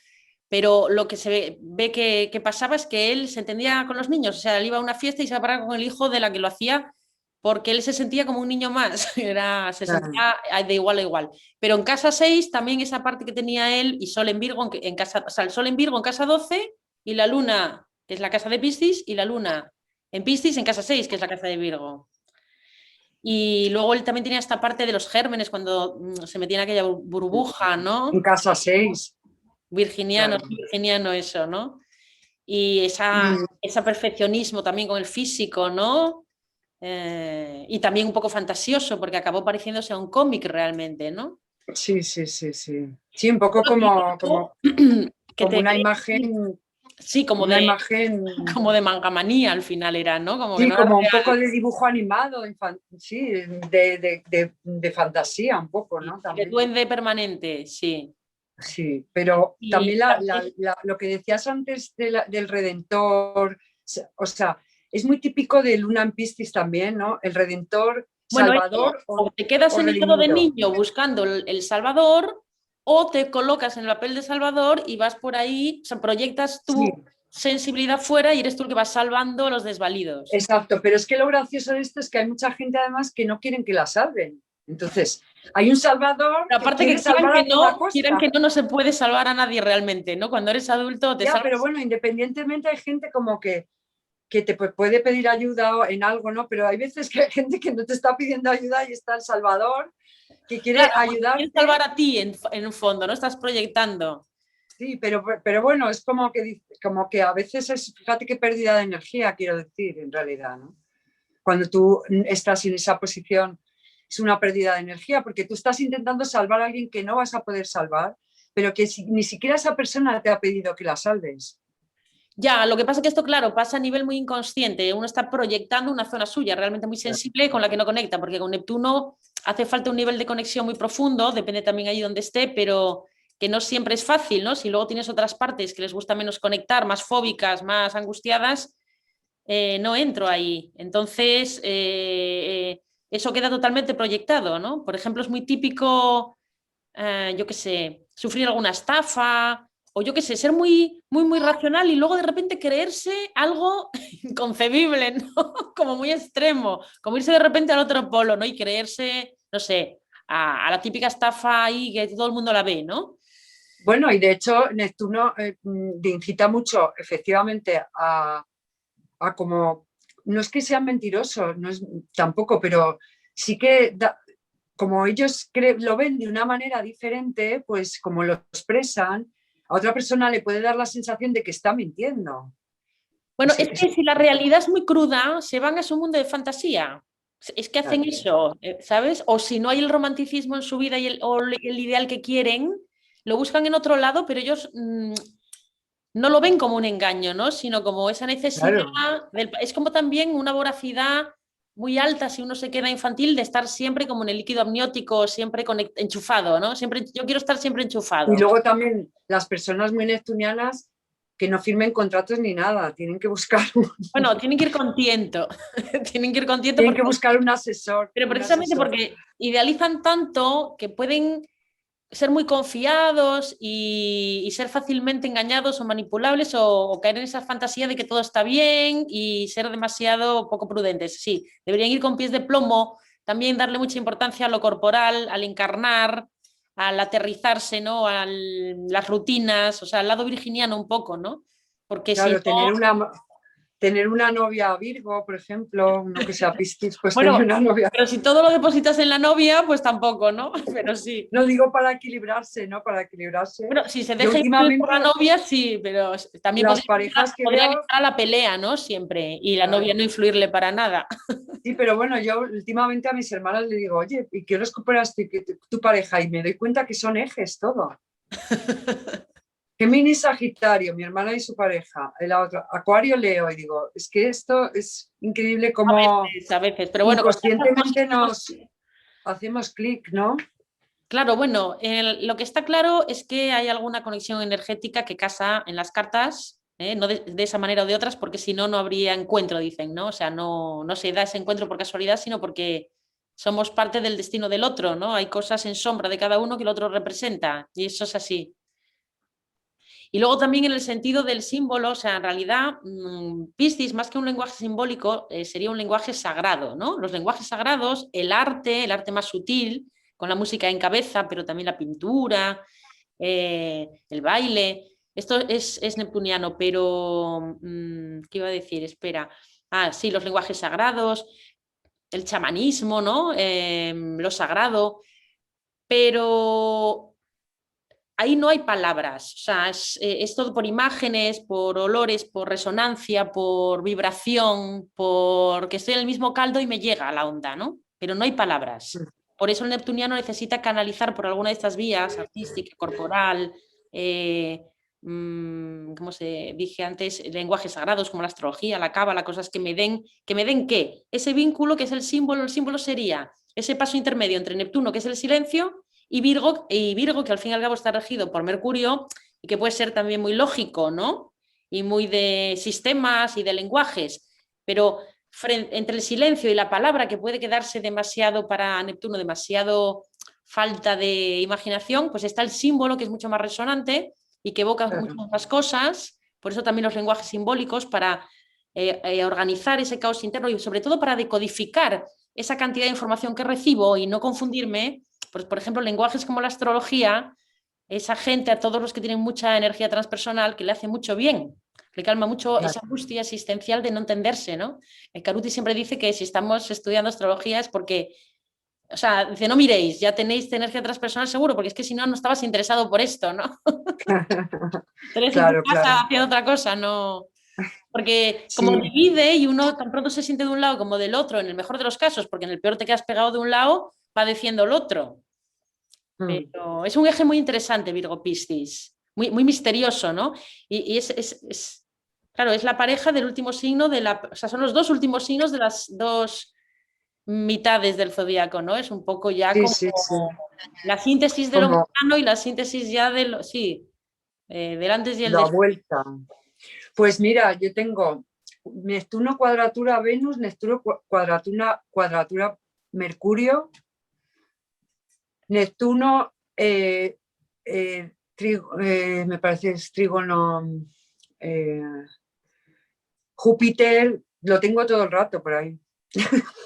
Speaker 2: pero lo que se ve que pasaba es que él se entendía con los niños, o sea, él iba a una fiesta y se iba a parar con el hijo de la que lo hacía porque él se sentía como un niño más, se sentía de igual a igual. Pero en casa 6 también esa parte que tenía él y Sol en Virgo, el Sol en Virgo en casa 12 y la luna, que es la casa de Piscis, y la luna en Piscis en casa 6, que es la casa de Virgo. Y luego él también tenía esta parte de los gérmenes cuando se metía en aquella burbuja, ¿no?
Speaker 1: En casa 6.
Speaker 2: Virginiano eso, ¿no? Y ese perfeccionismo también con el físico, ¿no? Y también un poco fantasioso, porque acabó pareciéndose a un cómic realmente, ¿no?
Speaker 1: Sí, sí, sí, sí. Sí, un poco
Speaker 2: Y
Speaker 1: como,
Speaker 2: luego, que
Speaker 1: como
Speaker 2: te
Speaker 1: una
Speaker 2: quería decir,
Speaker 1: imagen,
Speaker 2: sí,
Speaker 1: una imagen,
Speaker 2: como de mangamanía al final era, ¿no? Como que
Speaker 1: sí,
Speaker 2: no era
Speaker 1: como un poco
Speaker 2: real.
Speaker 1: de dibujo animado, sí, de fantasía un poco, ¿no?
Speaker 2: De
Speaker 1: También.
Speaker 2: duende permanente, sí.
Speaker 1: Sí, pero
Speaker 2: Y
Speaker 1: también
Speaker 2: también,
Speaker 1: lo que decías antes del Redentor, o sea, es muy típico de Luna en Piscis también, ¿no? El Redentor,
Speaker 2: bueno, eso,
Speaker 1: Salvador
Speaker 2: o te quedas
Speaker 1: o
Speaker 2: en estado de
Speaker 1: redimido.
Speaker 2: niño buscando el Salvador, o te colocas en el papel de Salvador y vas por ahí, o sea, proyectas
Speaker 1: Sí,
Speaker 2: tu sensibilidad fuera y eres tú el que vas salvando a los desvalidos.
Speaker 1: exacto, pero es que lo gracioso de esto es que hay mucha gente además que no quieren que la salven. Entonces, hay un Salvador
Speaker 2: Pero
Speaker 1: que
Speaker 2: aparte
Speaker 1: quiere
Speaker 2: que quieran
Speaker 1: salvar
Speaker 2: que
Speaker 1: a toda
Speaker 2: no, quieran que
Speaker 1: costa.
Speaker 2: no, no se puede salvar a nadie realmente, ¿no? Cuando eres adulto te
Speaker 1: Ya, pero
Speaker 2: salvas.
Speaker 1: bueno, independientemente hay gente como que te puede pedir ayuda en algo, ¿no? Pero hay veces que hay gente que no te está pidiendo ayuda y está el Salvador que quiere
Speaker 2: Claro, pues te quieres salvar
Speaker 1: ayudarte.
Speaker 2: a ti en un fondo, ¿no? Estás proyectando.
Speaker 1: Sí, pero bueno, es como que a veces es, fíjate qué pérdida de energía, quiero decir, en realidad, ¿no? Cuando tú estás en esa posición, es una pérdida de energía, porque tú estás intentando salvar a alguien que no vas a poder salvar, pero que ni siquiera esa persona te ha pedido que la salves.
Speaker 2: Ya, lo que pasa es que esto, claro, pasa a nivel muy inconsciente. Uno está proyectando una zona suya realmente muy sensible con la que no conecta, porque con Neptuno hace falta un nivel de conexión muy profundo, depende también ahí donde esté, pero que no siempre es fácil, ¿no? Si luego tienes otras partes que les gusta menos conectar, más fóbicas, más angustiadas, no entro ahí. Entonces, eso queda totalmente proyectado, ¿no? Por ejemplo, es muy típico, yo qué sé, sufrir alguna estafa o yo qué sé, ser muy, muy, muy racional y luego de repente creerse algo inconcebible, ¿no? Como muy extremo, como irse de repente al otro polo, ¿no? Y creerse, no sé, a la típica estafa ahí que todo el mundo la ve, ¿no?
Speaker 1: Bueno, y de hecho, Neptuno incita mucho, efectivamente, a como, no es que sean mentirosos, no es, tampoco, pero sí que como ellos lo ven de una manera diferente, pues como lo expresan, a otra persona le puede dar la sensación de que está mintiendo.
Speaker 2: Bueno,
Speaker 1: Es,
Speaker 2: es
Speaker 1: es-
Speaker 2: que si la realidad es muy cruda, se van a su mundo de fantasía. Es que hacen
Speaker 1: claro,
Speaker 2: eso, ¿sabes? O si no hay el romanticismo en su vida y o el ideal que quieren, lo buscan en otro lado, pero ellos no lo ven como un engaño, ¿no? Sino como esa necesidad,
Speaker 1: claro,
Speaker 2: es como también una voracidad muy alta si uno se queda infantil de estar siempre como en el líquido amniótico, siempre enchufado, ¿no? Siempre, yo quiero estar siempre
Speaker 1: y
Speaker 2: enchufado.
Speaker 1: luego también las personas muy neptunianas que no firmen contratos ni nada, tienen que buscar
Speaker 2: Bueno, tienen que ir con tiento, tienen que ir con tiento
Speaker 1: tienen que
Speaker 2: porque
Speaker 1: buscar
Speaker 2: pero
Speaker 1: un
Speaker 2: precisamente
Speaker 1: asesor.
Speaker 2: porque idealizan tanto que pueden ser muy confiados y ser fácilmente engañados o manipulables o caer en esa fantasía de que todo está bien y ser demasiado poco prudentes. Sí, deberían ir con pies de plomo, también darle mucha importancia a lo corporal, al encarnar, al aterrizarse, ¿no? A las rutinas, o sea, al lado virginiano un poco, ¿no? Porque si
Speaker 1: Claro,
Speaker 2: no,
Speaker 1: tener una novia Virgo, por ejemplo, uno que sea Piscis, pues tener
Speaker 2: bueno,
Speaker 1: una novia.
Speaker 2: pero si todo lo depositas en la novia, pues tampoco, ¿no? Pero sí.
Speaker 1: No digo para equilibrarse, ¿no? Para equilibrarse.
Speaker 2: Bueno, si se
Speaker 1: Yo
Speaker 2: deja influir por
Speaker 1: últimamente
Speaker 2: la novia, sí, pero también
Speaker 1: las parejas que
Speaker 2: podrían
Speaker 1: veo,
Speaker 2: entrar a la pelea, ¿no? Siempre, y la novia no
Speaker 1: claro,
Speaker 2: influirle para nada.
Speaker 1: sí, pero bueno, yo últimamente a mis hermanas le digo, oye, ¿y qué horóscopo eras tu pareja? Y me doy cuenta que son ejes todo. Géminis, Sagitario, mi hermana y su pareja, la otra, Acuario, Leo, y digo, es que esto es increíble cómo
Speaker 2: A veces, pero bueno, con tantas
Speaker 1: inconscientemente
Speaker 2: posiciones.
Speaker 1: nos hacemos clic, ¿no?
Speaker 2: Claro, bueno, lo que está claro es que hay alguna conexión energética que casa en las cartas, no de esa manera o de otras, porque si no, no habría encuentro, dicen, ¿no? O sea, no, no se da ese encuentro por casualidad, sino porque somos parte del destino del otro, ¿no? Hay cosas en sombra de cada uno que el otro representa, y eso es así. Y luego también en el sentido del símbolo, o sea, en realidad, Piscis, más que un lenguaje simbólico, sería un lenguaje sagrado, ¿no? Los lenguajes sagrados, el arte más sutil, con la música en cabeza, pero también la pintura, el baile. Esto es neptuniano, pero, ¿qué iba a decir? Espera. Ah, sí, los lenguajes sagrados, el chamanismo, ¿no? Lo sagrado, pero ahí no hay palabras, o sea, es todo por imágenes, por olores, por resonancia, por vibración, porque estoy en el mismo caldo y me llega a la onda, ¿no? Pero no hay palabras. Por eso el neptuniano necesita canalizar por alguna de estas vías, artística, corporal, como se dije antes, lenguajes sagrados como la astrología, la cábala, cosas que me den ¿qué? Ese vínculo que es el símbolo sería ese paso intermedio entre Neptuno, que es el silencio, y Virgo, que al fin y al cabo está regido por Mercurio y que puede ser también muy lógico, ¿no? Y muy de sistemas y de lenguajes, pero entre el silencio y la palabra, que puede quedarse demasiado para Neptuno, demasiado falta de imaginación, pues está el símbolo, que es mucho más resonante y que evoca muchas más cosas. Por eso también los lenguajes simbólicos, para organizar ese caos interno y sobre todo para decodificar esa cantidad de información que recibo y no confundirme. Pues, por ejemplo, lenguajes como la astrología, esa gente, a todos los que tienen mucha energía transpersonal, que le hace mucho bien, le calma mucho esa angustia existencial de no entenderse, ¿no? Caruti siempre dice que si estamos estudiando astrología es porque, o sea, dice, no miréis, ya tenéis energía transpersonal seguro, porque es que si no, no estabas interesado por esto, ¿no? Tenés en tu casa haciendo otra cosa, no. Porque como divide y uno tan pronto se siente de un lado como del otro, en el mejor de los casos, porque en el peor te quedas pegado de un lado, padeciendo el otro. Pero es un eje muy interesante, Virgo Piscis, muy, muy misterioso, ¿no? Y claro, es la pareja del último signo o sea, son los dos últimos signos de las dos mitades del zodiaco, ¿no? Es un poco ya como la síntesis de lo mundano y la síntesis ya de lo, del antes y el
Speaker 1: después. La vuelta. Pues mira, yo tengo Neptuno cuadratura Venus, Neptuno cuadratura Mercurio, Neptuno, me parece es trígono, Júpiter, lo tengo todo el rato por ahí.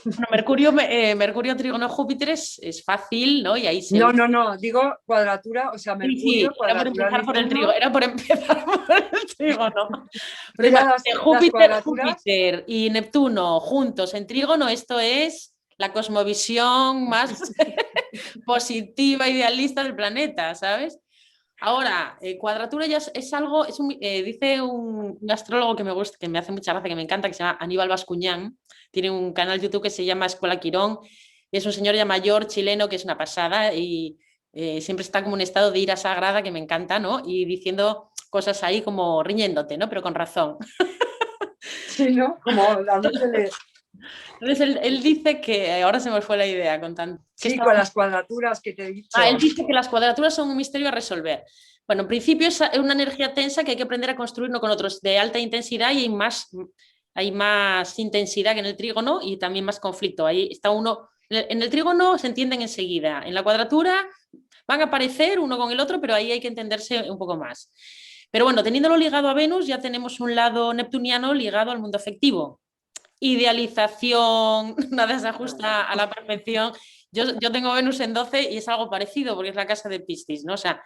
Speaker 2: Bueno, Mercurio trígono Júpiter es fácil, ¿no? Y ahí
Speaker 1: no, digo cuadratura, o sea, Mercurio,
Speaker 2: era por empezar por el trígono, era por empezar por el trígono. Pero Júpiter, Júpiter y Neptuno juntos en trígono, esto es la cosmovisión más positiva, idealista del planeta, ¿sabes? Ahora, cuadratura ya es algo, dice un astrólogo que me gusta, que me hace mucha gracia, que me encanta, que se llama Aníbal Bascuñán, tiene un canal YouTube que se llama Escuela Quirón, y es un señor ya mayor, chileno, que es una pasada, y siempre está como un estado de ira sagrada que me encanta, ¿no? Y diciendo cosas ahí como riñéndote, ¿no? Pero con razón.
Speaker 1: Sí, ¿no? Como dándole...
Speaker 2: Entonces él dice que, ahora se me fue la idea con tanto...
Speaker 1: Sí, con las cuadraturas que te he dicho.
Speaker 2: Él dice que las cuadraturas son un misterio a resolver. Bueno, en principio es una energía tensa que hay que aprender a construir uno con otros de alta intensidad, y hay más intensidad que en el trígono y también más conflicto. Ahí está uno, en el trígono se entienden enseguida, en la cuadratura van a aparecer uno con el otro, pero ahí hay que entenderse un poco más. Pero bueno, teniéndolo ligado a Venus, ya tenemos un lado neptuniano ligado al mundo afectivo. Idealización, nada se ajusta a la perfección. Yo tengo Venus en 12 y es algo parecido, porque es la casa de Piscis, ¿no? O sea,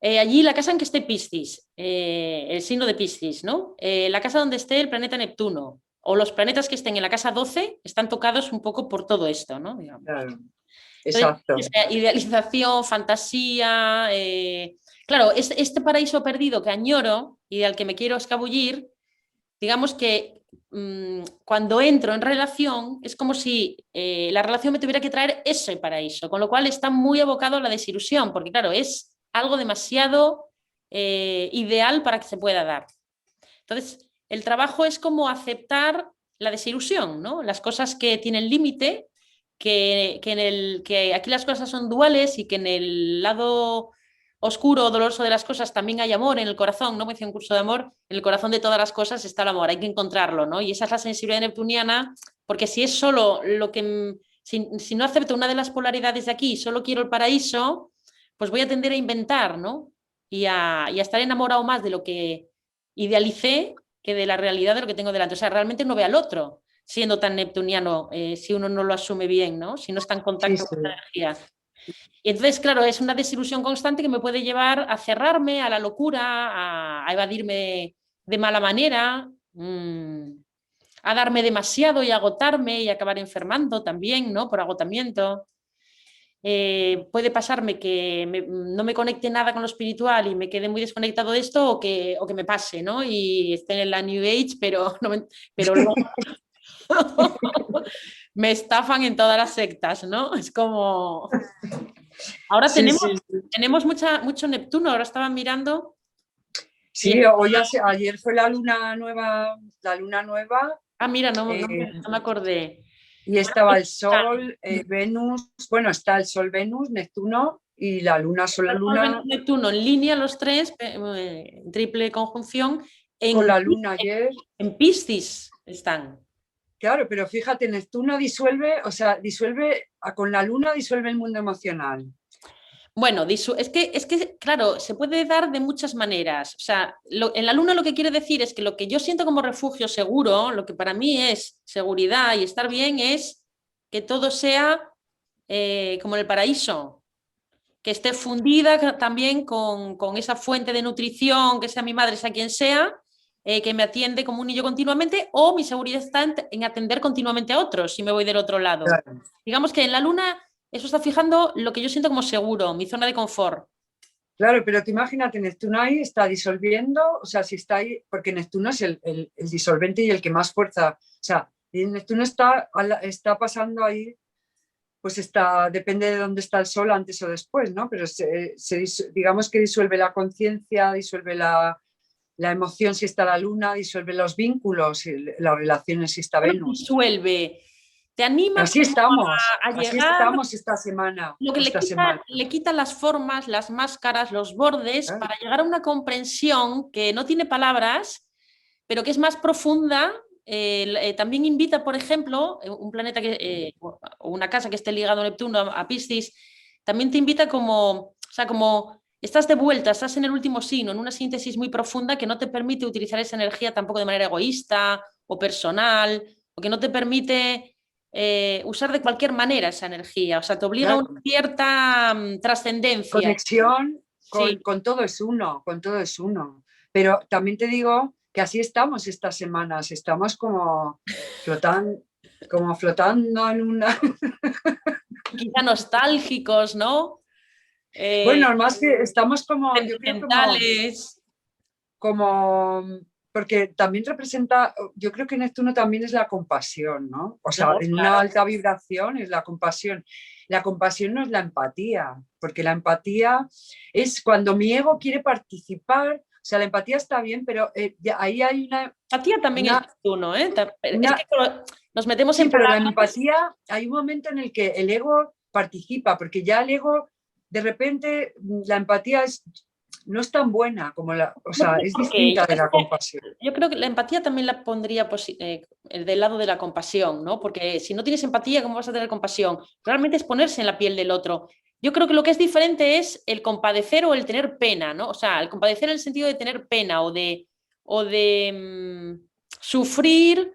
Speaker 2: allí la casa en que esté Piscis, el signo de Piscis, ¿no? La casa donde esté el planeta Neptuno, o los planetas que estén en la casa 12 están tocados un poco por todo esto, ¿no? Digamos.
Speaker 1: Claro. Exacto.
Speaker 2: Entonces, idealización, fantasía. Claro, este paraíso perdido que añoro y al que me quiero escabullir, digamos que cuando entro en relación es como si la relación me tuviera que traer ese paraíso, con lo cual está muy abocado a la desilusión, porque claro, es algo demasiado ideal para que se pueda dar. Entonces, el trabajo es como aceptar la desilusión, ¿no? Las cosas que tienen límite, que aquí las cosas son duales y que en el lado oscuro o doloroso de las cosas también hay amor en el corazón, ¿no? Me decía un curso de amor, en el corazón de todas las cosas está el amor, hay que encontrarlo, ¿no? Y esa es la sensibilidad neptuniana, porque si es solo lo que, si no acepto una de las polaridades de aquí, solo quiero el paraíso, pues voy a tender a inventar, ¿no? Y a estar enamorado más de lo que idealicé que de la realidad de lo que tengo delante. O sea, realmente no ve al otro siendo tan neptuniano, si uno no lo asume bien, ¿no? Si no está en contacto con la energía. Y entonces, claro, es una desilusión constante que me puede llevar a cerrarme, a la locura, a evadirme de mala manera, a darme demasiado y agotarme y acabar enfermando también, ¿no? Por agotamiento. Puede pasarme que no me conecte nada con lo espiritual y me quede muy desconectado de esto, o que me pase, ¿no? Y esté en la New Age, pero luego Me estafan en todas las sectas, ¿no? Es como... Ahora
Speaker 1: Sí, sí, sí.
Speaker 2: tenemos mucho Neptuno, ahora estaba mirando.
Speaker 1: Sí, ayer fue la luna nueva,
Speaker 2: Ah, mira,
Speaker 1: eh,
Speaker 2: no me acordé.
Speaker 1: y estaba el Sol, Venus, bueno, está el Sol, Venus, Neptuno y la Luna, Sol, la
Speaker 2: Sol, Venus,
Speaker 1: Luna,
Speaker 2: Neptuno en línea los tres, en triple conjunción,
Speaker 1: con
Speaker 2: en,
Speaker 1: la Luna ayer.
Speaker 2: en Piscis están.
Speaker 1: Claro, pero fíjate, Neptuno disuelve, o sea, con la Luna disuelve el mundo emocional.
Speaker 2: Bueno, es que, claro, se puede dar de muchas maneras. O sea, en la luna lo que quiere decir es que lo que yo siento como refugio seguro, lo que para mí es seguridad y estar bien, es que todo sea como en el paraíso, que esté fundida también con esa fuente de nutrición, que sea mi madre, sea quien sea, que me atiende como un niño continuamente, o mi seguridad está en atender continuamente a otros si me voy del otro lado.
Speaker 1: Claro.
Speaker 2: Digamos que en la luna eso está fijando lo que yo siento como seguro, mi zona de confort.
Speaker 1: Claro, pero tú imagínate, Neptuno ahí está disolviendo, o sea, si está ahí, porque Neptuno es el disolvente y el que más fuerza, o sea, y Neptuno está pasando ahí, pues depende de dónde está el Sol antes o después, ¿no? Pero digamos que disuelve la conciencia, disuelve la emoción si está la Luna, disuelve los vínculos, las relaciones si está Venus.
Speaker 2: Disuelve, te anima
Speaker 1: Así
Speaker 2: como
Speaker 1: estamos,
Speaker 2: a
Speaker 1: así
Speaker 2: llegar.
Speaker 1: estamos esta semana.
Speaker 2: Lo que le quita las formas, las máscaras, los bordes,
Speaker 1: Claro.
Speaker 2: para llegar a una comprensión que no tiene palabras, pero que es más profunda. También invita, por ejemplo, un planeta o una casa que esté ligado a Neptuno, a Piscis, también te invita o sea, como estás de vuelta, estás en el último signo, en una síntesis muy profunda que no te permite utilizar esa energía tampoco de manera egoísta o personal, o que no te permite usar de cualquier manera esa energía, o sea, te obliga a una
Speaker 1: Claro.
Speaker 2: cierta trascendencia.
Speaker 1: Conexión
Speaker 2: Sí.
Speaker 1: con todo es uno, con todo es uno. Pero también te digo que así estamos estas semanas, estamos como flotando en una...
Speaker 2: Quizá nostálgicos, ¿no?
Speaker 1: Bueno, más que estamos como, yo creo
Speaker 2: Sentimentales.
Speaker 1: como, porque también representa, yo creo que Neptuno también es la compasión, ¿no? O sea,
Speaker 2: No,
Speaker 1: en una
Speaker 2: claro.
Speaker 1: alta vibración es la compasión. La compasión no es la empatía, porque la empatía es cuando mi ego quiere participar. O sea, la empatía está bien, pero ahí hay
Speaker 2: A ti también es
Speaker 1: una,
Speaker 2: Neptuno, ¿eh? Es
Speaker 1: una...
Speaker 2: que nos metemos
Speaker 1: Sí,
Speaker 2: en
Speaker 1: pero la
Speaker 2: palabras.
Speaker 1: empatía, hay un momento en el que el ego participa, porque ya el ego, de repente, la empatía no es tan buena como o
Speaker 2: No
Speaker 1: sea,
Speaker 2: sé
Speaker 1: es
Speaker 2: por qué.
Speaker 1: distinta de la compasión.
Speaker 2: Yo creo que la empatía también la pondría del lado de la compasión, ¿no? Porque si no tienes empatía, ¿cómo vas a tener compasión? Realmente es ponerse en la piel del otro. Yo creo que lo que es diferente es el compadecer o el tener pena, ¿no? O sea, el compadecer en el sentido de tener pena o de sufrir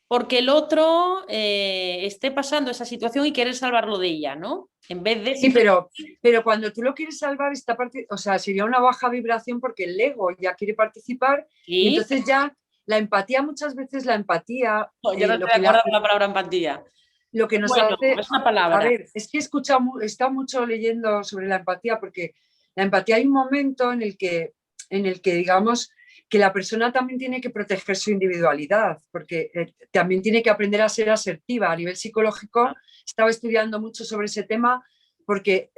Speaker 2: porque el otro esté pasando esa situación y querer salvarlo de ella, ¿no? En vez de
Speaker 1: Sí,
Speaker 2: simplemente...
Speaker 1: pero cuando tú lo quieres salvar, o sea, sería una baja vibración porque el ego ya quiere participar y
Speaker 2: Sí,
Speaker 1: entonces ya la empatía, muchas veces la empatía,
Speaker 2: yo no estoy de acuerdo con la palabra empatía.
Speaker 1: lo que nos
Speaker 2: Bueno,
Speaker 1: hace,
Speaker 2: es una
Speaker 1: a
Speaker 2: palabra.
Speaker 1: ver, es que he estado mucho leyendo sobre la empatía porque la empatía hay un momento en el que digamos que la persona también tiene que proteger su individualidad, porque también tiene que aprender a ser asertiva. A nivel psicológico, estaba estudiando mucho sobre ese tema, porque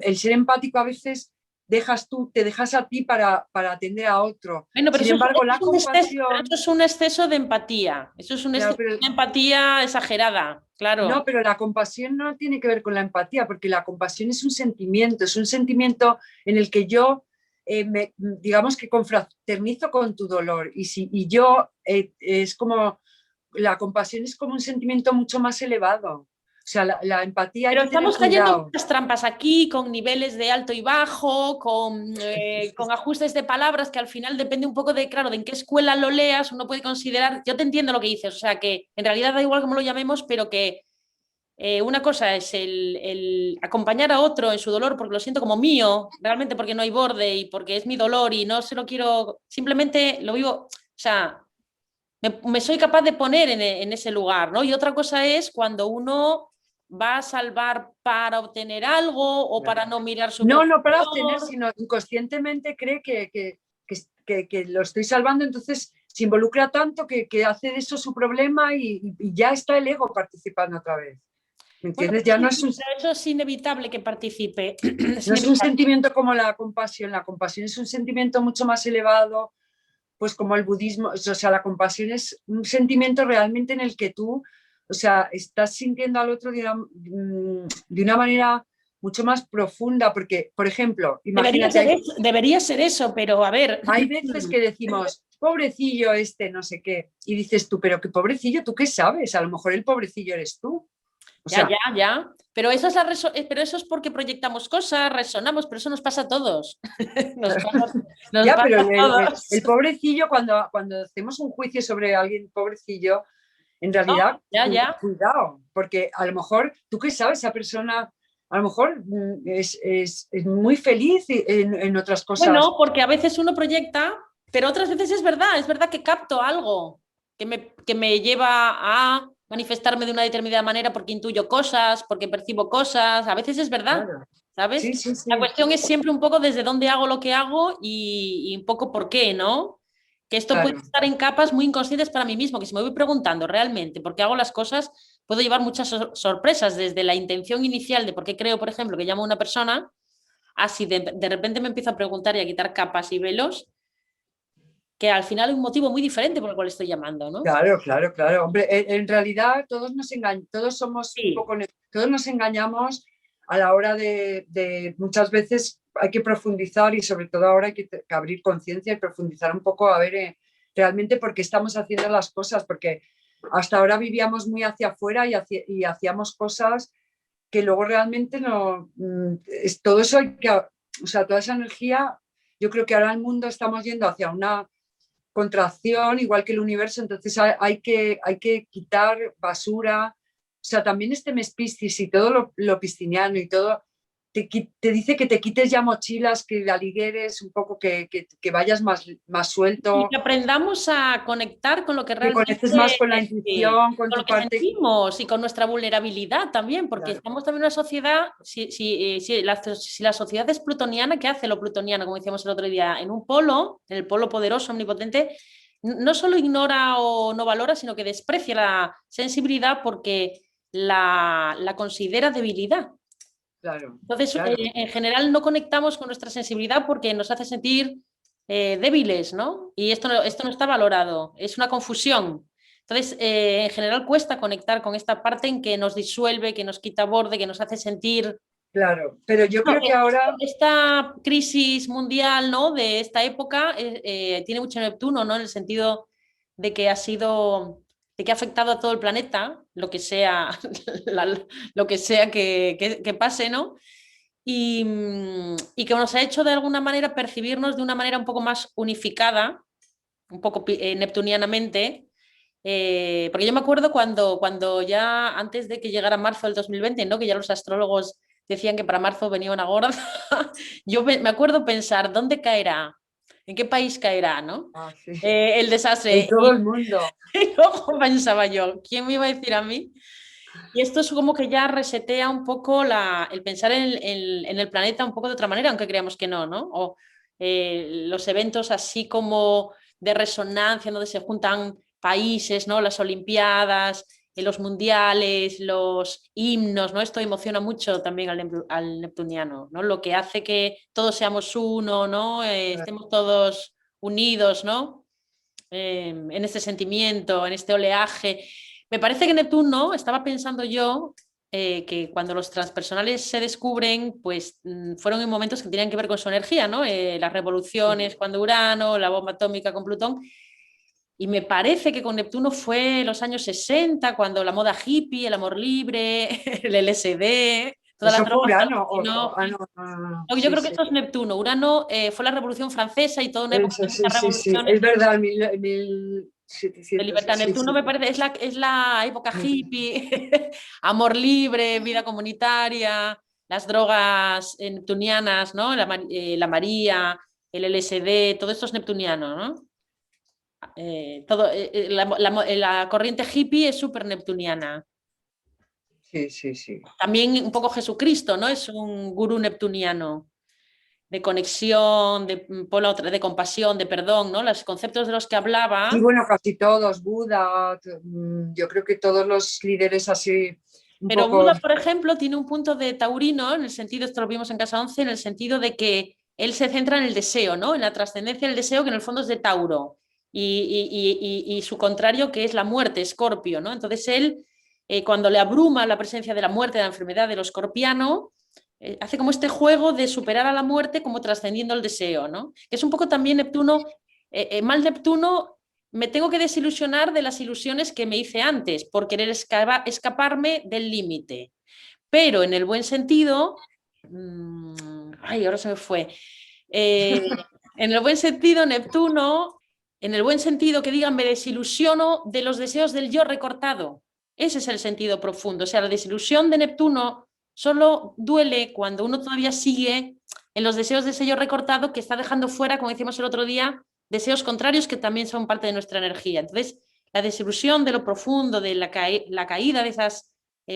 Speaker 1: el ser empático a veces te dejas a ti para atender a otro.
Speaker 2: Bueno, pero
Speaker 1: Sin embargo, la compasión,
Speaker 2: eso es un exceso de empatía. Eso es un
Speaker 1: claro,
Speaker 2: exceso de empatía exagerada,
Speaker 1: no,
Speaker 2: claro.
Speaker 1: pero la compasión no tiene que ver con la empatía, porque la compasión es un sentimiento en el que yo, digamos que confraternizo con tu dolor. Y yo, es como, la compasión es como un sentimiento mucho más elevado. O sea, la empatía hay
Speaker 2: Pero
Speaker 1: que tener
Speaker 2: estamos cayendo en
Speaker 1: cuidado.
Speaker 2: muchas trampas aquí, con niveles de alto y bajo, con ajustes de palabras que al final depende un poco de, claro, de en qué escuela lo leas, uno puede considerar, yo te entiendo lo que dices, o sea, que en realidad da igual cómo lo llamemos, pero que una cosa es el acompañar a otro en su dolor porque lo siento como mío, realmente porque no hay borde y porque es mi dolor y no se lo quiero, simplemente lo vivo, o sea, me soy capaz de poner en ese lugar, ¿no? Y otra cosa es cuando uno va a salvar para obtener algo o para no mirar su
Speaker 1: No,
Speaker 2: propio
Speaker 1: no para obtener,
Speaker 2: dolor.
Speaker 1: sino inconscientemente cree que lo estoy salvando, entonces se involucra tanto que hace de eso su problema y ya está el ego participando otra vez. ¿Me
Speaker 2: Bueno,
Speaker 1: entiendes? Ya no es un,
Speaker 2: eso es inevitable que participe.
Speaker 1: no es un sentimiento como la compasión es un sentimiento mucho más elevado, pues como el budismo, o sea, la compasión es un sentimiento realmente en el que tú, o sea, estás sintiendo al otro de una manera mucho más profunda, porque, por ejemplo, imagínate,
Speaker 2: Debería ser eso, pero a ver.
Speaker 1: hay veces que decimos, pobrecillo este, no sé qué, y dices tú, pero qué pobrecillo, ¿tú qué sabes? A lo mejor el pobrecillo eres tú. O sea,
Speaker 2: Ya. Pero eso, pero eso es porque proyectamos cosas, resonamos, pero eso nos pasa a todos. Nos
Speaker 1: ya,
Speaker 2: pasa
Speaker 1: pero
Speaker 2: a todos.
Speaker 1: el pobrecillo, cuando hacemos un juicio sobre alguien pobrecillo, en
Speaker 2: No,
Speaker 1: realidad,
Speaker 2: ya.
Speaker 1: cuidado, porque a lo mejor, ¿tú qué sabes? Esa persona a lo mejor es muy feliz en otras cosas.
Speaker 2: Bueno, porque a veces uno proyecta, pero otras veces es verdad que capto algo que me lleva a manifestarme de una determinada manera porque intuyo cosas, porque percibo cosas, a veces es verdad,
Speaker 1: Claro.
Speaker 2: ¿sabes?
Speaker 1: Sí, sí,
Speaker 2: La
Speaker 1: sí.
Speaker 2: cuestión es siempre un poco desde dónde hago lo que hago y un poco por qué, ¿no? Que esto puede
Speaker 1: Claro.
Speaker 2: estar en capas muy inconscientes para mí mismo, que si me voy preguntando realmente por qué hago las cosas, puedo llevar muchas sorpresas desde la intención inicial de por qué creo, por ejemplo, que llamo a una persona. Así de repente me empiezo a preguntar y a quitar capas y velos, que al final hay un motivo muy diferente por el cual estoy llamando, ¿no?
Speaker 1: Claro, claro, claro. Hombre, en realidad todos nos engañamos, todos somos un
Speaker 2: Sí,
Speaker 1: poco, todos nos engañamos a la hora de muchas veces hay que profundizar y sobre todo ahora hay que abrir conciencia y profundizar un poco a ver realmente por qué estamos haciendo las cosas, porque hasta ahora vivíamos muy hacia afuera y hacíamos cosas que luego realmente no, todo eso hay que, o sea, toda esa energía, yo creo que ahora el mundo estamos yendo hacia una contracción, igual que el universo, entonces hay que quitar basura, o sea, también este mes Piscis y todo lo pisciniano y todo, te dice que te quites ya mochilas, que la ligueres un poco, que vayas más
Speaker 2: y
Speaker 1: suelto,
Speaker 2: que aprendamos a conectar con lo que
Speaker 1: que
Speaker 2: realmente,
Speaker 1: conectes más con la
Speaker 2: sí,
Speaker 1: intuición, con
Speaker 2: con lo
Speaker 1: tu
Speaker 2: que
Speaker 1: parte.
Speaker 2: sentimos y con nuestra vulnerabilidad también, porque
Speaker 1: Claro,
Speaker 2: estamos también en una sociedad, si la sociedad es plutoniana, ¿qué hace lo plutoniano? Como decíamos el otro día, en un polo, en el polo poderoso, omnipotente, no solo ignora o no valora, sino que desprecia la sensibilidad porque la considera debilidad.
Speaker 1: claro,
Speaker 2: Entonces,
Speaker 1: claro.
Speaker 2: en general no conectamos con nuestra sensibilidad porque nos hace sentir débiles, ¿no? Y esto no está valorado, es una confusión. Entonces, en general cuesta conectar con esta parte en que nos disuelve, que nos quita borde, que nos hace sentir.
Speaker 1: Claro, pero yo
Speaker 2: No,
Speaker 1: creo que ahora,
Speaker 2: esta crisis mundial, ¿no? De esta época tiene mucho Neptuno, ¿no? En el sentido de que ha sido, de que ha afectado a todo el planeta, lo que sea, lo que sea que pase, ¿no? Y que nos ha hecho de alguna manera percibirnos de una manera un poco más unificada, un poco neptunianamente. Porque yo me acuerdo cuando ya antes de que llegara marzo del 2020, ¿no? Que ya los astrólogos decían que para marzo venía una gorda, yo me acuerdo pensar, ¿dónde caerá? ¿En qué país caerá? ¿No?
Speaker 1: sí,
Speaker 2: El
Speaker 1: en
Speaker 2: desastre.
Speaker 1: todo el mundo,
Speaker 2: Y luego pensaba yo, ¿quién me iba a decir a mí? Y esto es como que ya resetea un poco el pensar en el planeta un poco de otra manera, aunque creamos que no, ¿no? O los eventos así como de resonancia, donde se juntan países, ¿no? Las Olimpiadas, los mundiales, los himnos, ¿no? Esto emociona mucho también al neptuniano, ¿no? Lo que hace que todos seamos uno, ¿no? Estemos todos unidos, ¿no? En este sentimiento, en este oleaje. Me parece que Neptuno, estaba pensando yo, que cuando los transpersonales se descubren, pues fueron en momentos que tenían que ver con su energía, ¿no? Las revoluciones cuando Urano, la bomba atómica con Plutón. Y me parece que con Neptuno fue los años 60, cuando la moda hippie, el amor libre, el LSD, todas las
Speaker 1: eso fue
Speaker 2: drogas
Speaker 1: Urano,
Speaker 2: no, yo
Speaker 1: sí,
Speaker 2: creo que
Speaker 1: sí.
Speaker 2: esto es Neptuno. Urano fue la Revolución Francesa y toda una época
Speaker 1: Eso,
Speaker 2: de muchas
Speaker 1: sí, sí, sí,
Speaker 2: revoluciones
Speaker 1: es verdad,
Speaker 2: de
Speaker 1: 1700,
Speaker 2: libertad.
Speaker 1: sí,
Speaker 2: Neptuno
Speaker 1: sí.
Speaker 2: me parece, es la época hippie, amor libre, vida comunitaria, las drogas neptunianas, ¿no? La María, el LSD, todo esto es neptuniano, ¿no? La corriente hippie es súper neptuniana.
Speaker 1: Sí, sí, sí.
Speaker 2: También un poco Jesucristo, ¿no? Es un gurú neptuniano. de conexión, por la otra, de compasión, de perdón, ¿no? Los conceptos de los que hablaba.
Speaker 1: Y bueno, casi todos, Buda, yo creo que todos los líderes así un
Speaker 2: Pero
Speaker 1: poco...
Speaker 2: Buda, por ejemplo, tiene un punto de taurino, en el sentido, esto lo vimos en Casa 11, en el sentido de que él se centra en el deseo, ¿no? En la trascendencia del deseo, que en el fondo es de Tauro, y su contrario, que es la muerte, Escorpio, ¿no? Entonces él, cuando le abruma la presencia de la muerte, de la enfermedad de lo escorpiano, hace como este juego de superar a la muerte como trascendiendo el deseo, ¿no? Que es un poco también Neptuno, mal Neptuno, me tengo que desilusionar de las ilusiones que me hice antes por querer escaparme del límite. Pero en el buen sentido, ay, ahora se me fue. En el buen sentido, Neptuno, en el buen sentido que digan, me desilusiono de los deseos del yo recortado. Ese es el sentido profundo. O sea, la desilusión de Neptuno solo duele cuando uno todavía sigue en los deseos de ese yo recortado que está dejando fuera, como decíamos el otro día, deseos contrarios que también son parte de nuestra energía. Entonces, la desilusión de lo profundo, de la caída de esas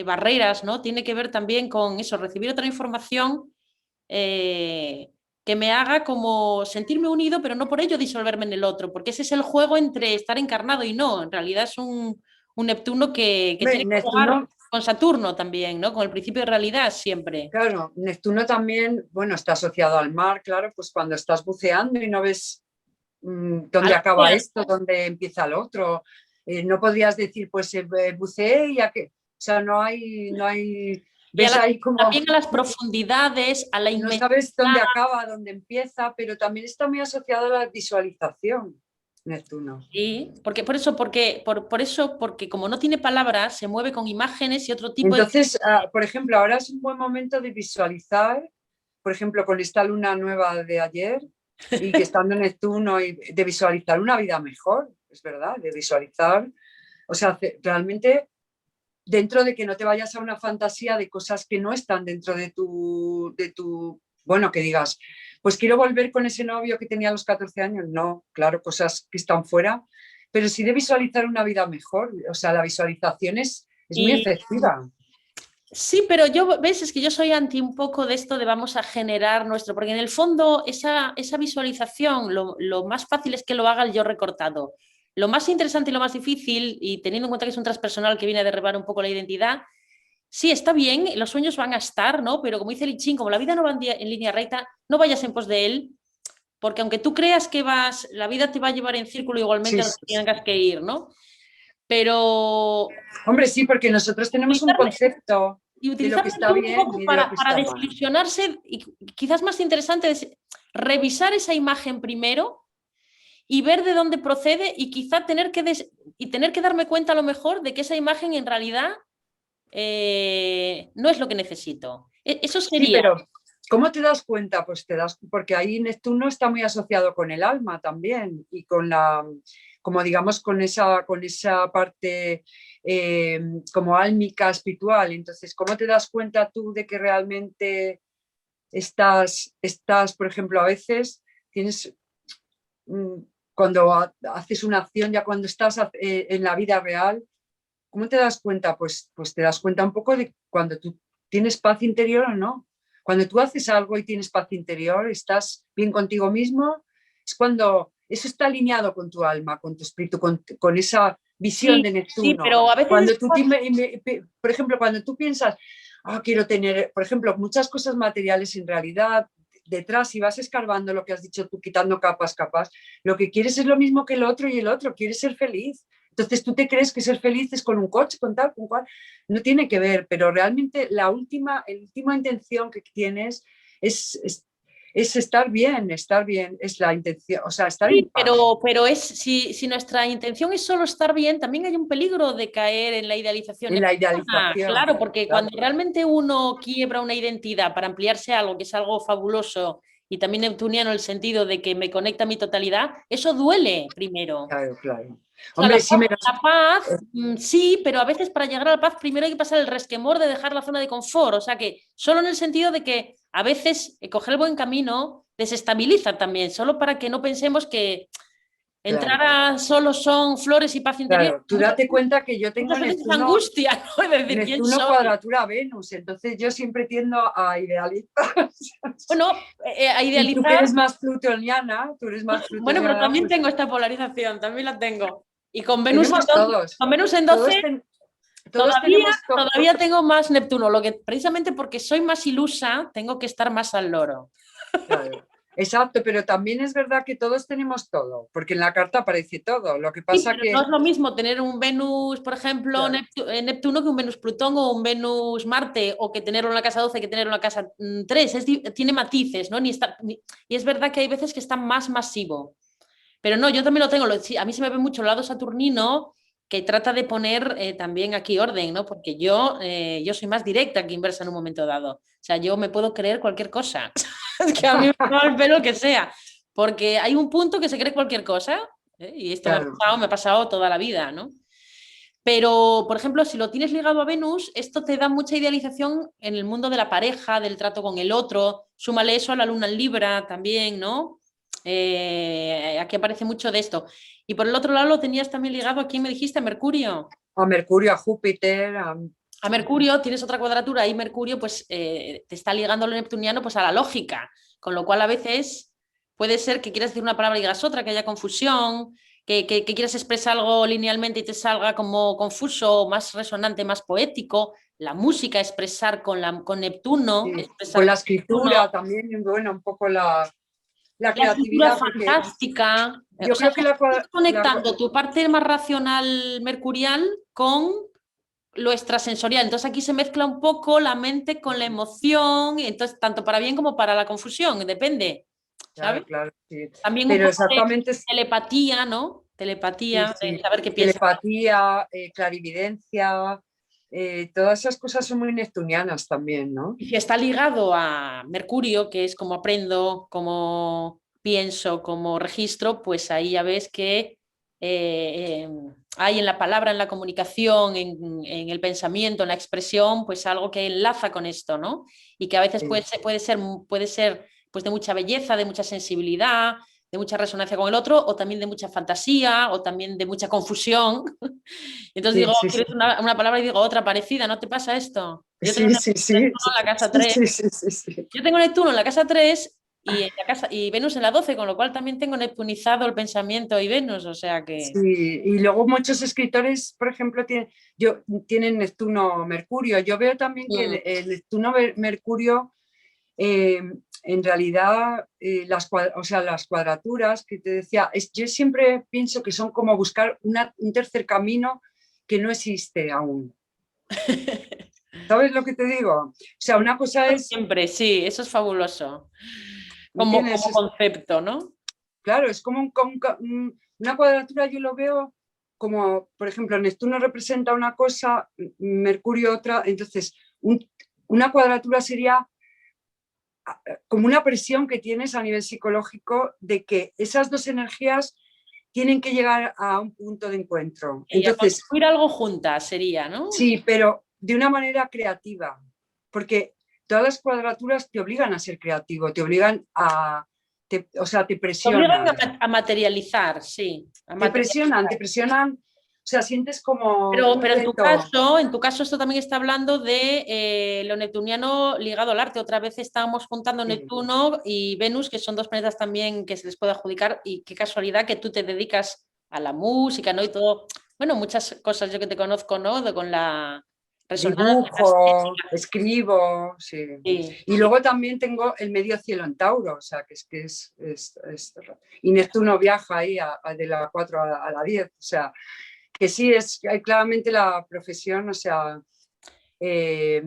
Speaker 2: barreras, ¿no? Tiene que ver también con eso, recibir otra información que me haga como sentirme unido, pero no por ello disolverme en el otro, porque ese es el juego entre estar encarnado y no. En realidad es un Neptuno que tiene que jugar
Speaker 1: Neptuno,
Speaker 2: con Saturno también, ¿no? Con el principio de realidad siempre.
Speaker 1: claro, Neptuno también, bueno, está asociado al mar, claro, pues cuando estás buceando y no ves dónde acaba esto, dónde empieza el otro, no podrías decir, pues buceé y a que, o sea, ves ahí como...
Speaker 2: También a las profundidades, a la
Speaker 1: No
Speaker 2: inmensidad.
Speaker 1: sabes dónde acaba, dónde empieza, pero también está muy asociado a la visualización, Neptuno.
Speaker 2: Sí, porque por eso, porque como no tiene palabras, se mueve con imágenes y otro tipo de...
Speaker 1: Entonces, por ejemplo, ahora es un buen momento de visualizar, por ejemplo, con esta luna nueva de ayer y que estando en Neptuno, y de visualizar una vida mejor, es verdad, de visualizar, o sea, realmente dentro de que no te vayas a una fantasía de cosas que no están dentro de tu, bueno, que digas, pues quiero volver con ese novio que tenía a los 14 años. No, claro, cosas que están fuera, pero sí de visualizar una vida mejor. O sea, la visualización es muy efectiva.
Speaker 2: Sí, pero ves, es que yo soy anti un poco de esto de vamos a generar nuestro, porque en el fondo esa visualización, lo más fácil es que lo haga el yo recortado. Lo más interesante y lo más difícil, y teniendo en cuenta que es un transpersonal que viene a derribar un poco la identidad, sí, está bien, los sueños van a estar, ¿no? Pero como dice Li Ching, como la vida no va en línea recta, no vayas en pos de él, porque aunque tú creas que vas, la vida te va a llevar en círculo igualmente a donde tengas que ir, ¿no? Pero...
Speaker 1: Hombre, sí, porque nosotros tenemos un concepto de lo que está bien y de lo que está mal.
Speaker 2: Para desilusionarse, y quizás más interesante es revisar esa imagen primero y ver de dónde procede y quizá tener que darme cuenta a lo mejor de que esa imagen en realidad no es lo que necesito. Eso sería...
Speaker 1: Sí, pero ¿cómo te das cuenta? Pues porque ahí Neptuno está muy asociado con el alma también y con la, como digamos, con esa parte como álmica, espiritual. Entonces, ¿cómo te das cuenta tú de que realmente estás, por ejemplo, a veces tienes, cuando haces una acción, ya cuando estás en la vida real, ¿cómo te das cuenta? Pues te das cuenta un poco de cuando tú tienes paz interior o no. Cuando tú haces algo y tienes paz interior, estás bien contigo mismo, es cuando eso está alineado con tu alma, con tu espíritu, con esa visión de Neptuno.
Speaker 2: Sí, pero a veces...
Speaker 1: Cuando tú, por ejemplo, cuando tú piensas, quiero tener, por ejemplo, muchas cosas materiales en realidad, detrás, si vas escarbando lo que has dicho tú, quitando capas, lo que quieres es lo mismo que el otro y el otro, quieres ser feliz. Entonces tú te crees que ser feliz es con un coche, con tal, con cual. No tiene que ver, pero realmente la última intención que tienes es estar bien, es la intención, o sea, estar en paz.
Speaker 2: Pero si nuestra intención es solo estar bien, también hay un peligro de caer en la idealización.
Speaker 1: En la idealización.
Speaker 2: Claro, porque cuando realmente uno quiebra una identidad para ampliarse a algo que es algo fabuloso y también neptuniano en el sentido de que me conecta a mi totalidad, eso duele primero.
Speaker 1: Claro, claro.
Speaker 2: Hombre, la paz, sí, pero a veces para llegar a la paz primero hay que pasar el resquemor de dejar la zona de confort. O sea que solo en el sentido de que a veces coger el buen camino desestabiliza también, solo para que no pensemos que Entrar
Speaker 1: claro,
Speaker 2: a solo son flores y paz interior.
Speaker 1: claro. Tú date cuenta que yo tengo
Speaker 2: Muchas veces es angustia, ¿no? Es decir, ¿quién
Speaker 1: Neptuno
Speaker 2: soy?
Speaker 1: cuadratura Venus, entonces yo siempre tiendo a idealizar.
Speaker 2: Bueno, a
Speaker 1: Y tú que
Speaker 2: idealizar,
Speaker 1: eres más plutoniana,
Speaker 2: bueno, pero también
Speaker 1: pues
Speaker 2: tengo esta polarización, también la tengo. Y
Speaker 1: tenemos todos,
Speaker 2: Con Venus en
Speaker 1: todos,
Speaker 2: 12
Speaker 1: todos tenemos,
Speaker 2: todavía tengo más Neptuno, lo que precisamente porque soy más ilusa, tengo que estar más al loro.
Speaker 1: claro, exacto, pero también es verdad que todos tenemos todo, porque en la carta aparece todo, lo que
Speaker 2: Sí,
Speaker 1: pasa
Speaker 2: pero no
Speaker 1: que,
Speaker 2: es lo mismo tener un Venus, por ejemplo,
Speaker 1: claro,
Speaker 2: Neptuno que un Venus Plutón o un Venus Marte, o que tenerlo en la casa 12 que tenerlo en la casa 3. Tiene matices, ¿no? Y es verdad que hay veces que está más masivo. Pero no, yo también lo tengo. A mí se me ve mucho el lado saturnino que trata de poner también aquí orden, ¿no? Porque yo soy más directa que inversa en un momento dado. O sea, yo me puedo creer cualquier cosa. Es que a mí me va el pelo que sea. Porque hay un punto que se cree cualquier cosa, y esto
Speaker 1: claro,
Speaker 2: me ha pasado toda la vida, ¿no? Pero, por ejemplo, si lo tienes ligado a Venus, esto te da mucha idealización en el mundo de la pareja, del trato con el otro. Súmale eso a la luna en Libra también, ¿no? Aquí aparece mucho de esto. Y por el otro lado lo tenías también ligado, ¿a quién me dijiste? ¿A Mercurio?
Speaker 1: a Mercurio, a Júpiter,
Speaker 2: A Mercurio tienes otra cuadratura y Mercurio pues te está ligando lo neptuniano pues a la lógica, con lo cual a veces puede ser que quieras decir una palabra y digas otra, que haya confusión, que quieras expresar algo linealmente y te salga como confuso, más resonante, más poético. La música, expresar con Neptuno,
Speaker 1: sí, con
Speaker 2: expresar
Speaker 1: la
Speaker 2: con Neptuno.
Speaker 1: escritura también, bueno, un poco la
Speaker 2: La escritura
Speaker 1: creatividad, porque
Speaker 2: fantástica. O
Speaker 1: yo
Speaker 2: sea,
Speaker 1: creo que
Speaker 2: estás conectando tu parte más racional mercurial con lo extrasensorial. Entonces aquí se mezcla un poco la mente con la emoción, entonces tanto para bien como para la confusión, depende, ¿sabes?
Speaker 1: claro, claro, sí.
Speaker 2: También un
Speaker 1: Pero
Speaker 2: poco de
Speaker 1: exactamente,
Speaker 2: telepatía, ¿no?
Speaker 1: sí,
Speaker 2: Telepatía, de
Speaker 1: sí.
Speaker 2: saber qué piensa.
Speaker 1: Telepatía, clarividencia, todas esas cosas son muy neptunianas también, ¿no?
Speaker 2: Y si está ligado a Mercurio, que es como aprendo, como pienso, como registro, pues ahí ya ves que hay en la palabra, en la comunicación, en el pensamiento, en la expresión, pues algo que enlaza con esto, ¿no? Y que a veces
Speaker 1: Sí,
Speaker 2: puede ser pues de mucha belleza, de mucha sensibilidad, de mucha resonancia con el otro, o también de mucha fantasía, o también de mucha confusión. Entonces
Speaker 1: sí,
Speaker 2: digo,
Speaker 1: sí, sí,
Speaker 2: quieres una palabra y digo otra parecida, ¿no te pasa esto? Yo tengo
Speaker 1: sí, sí, sí,
Speaker 2: Neptuno en la casa
Speaker 1: sí,
Speaker 2: 3.
Speaker 1: sí, sí, sí, sí.
Speaker 2: Yo tengo Neptuno en la casa 3 y Venus en la 12, con lo cual también tengo neptunizado el pensamiento y Venus, o sea que...
Speaker 1: Sí, y luego muchos escritores, por ejemplo, tienen Neptuno Mercurio. Yo veo también que
Speaker 2: Mm.
Speaker 1: el Neptuno Mercurio, en realidad, o sea, las cuadraturas que te decía, yo siempre pienso que son como buscar un tercer camino que no existe aún. ¿Sabes lo que te digo? O sea, una cosa es,
Speaker 2: Siempre, sí, eso es fabuloso.
Speaker 1: ¿entiendes?
Speaker 2: Como concepto, ¿no?
Speaker 1: Claro, es como una cuadratura, yo lo veo como, por ejemplo, Neptuno representa una cosa, Mercurio otra, entonces una cuadratura sería como una presión que tienes a nivel psicológico de que esas dos energías tienen que llegar a un punto de encuentro.
Speaker 2: Y a
Speaker 1: Entonces,
Speaker 2: construir algo juntas sería, ¿no?
Speaker 1: sí, pero de una manera creativa, porque todas las cuadraturas te obligan a ser creativo, te obligan o sea, te
Speaker 2: Te obligan
Speaker 1: presionan.
Speaker 2: a materializar, sí, a
Speaker 1: Te
Speaker 2: materializar.
Speaker 1: presionan, o sea, sientes como un
Speaker 2: Pero
Speaker 1: reto.
Speaker 2: en tu caso, esto también está hablando de lo neptuniano ligado al arte. Otra vez estábamos juntando
Speaker 1: Sí,
Speaker 2: Neptuno y Venus, que son dos planetas también que se les puede adjudicar, y qué casualidad que tú te dedicas a la música, ¿no? Y todo, bueno, muchas cosas yo que te conozco, ¿no? Con la resonancia, la
Speaker 1: dibujo, escribo, sí.
Speaker 2: estética.
Speaker 1: Y luego también tengo el medio cielo en Tauro, o sea, y Neptuno viaja ahí de la 4 a la 10, o sea, que sí, hay claramente la profesión, o sea, eh,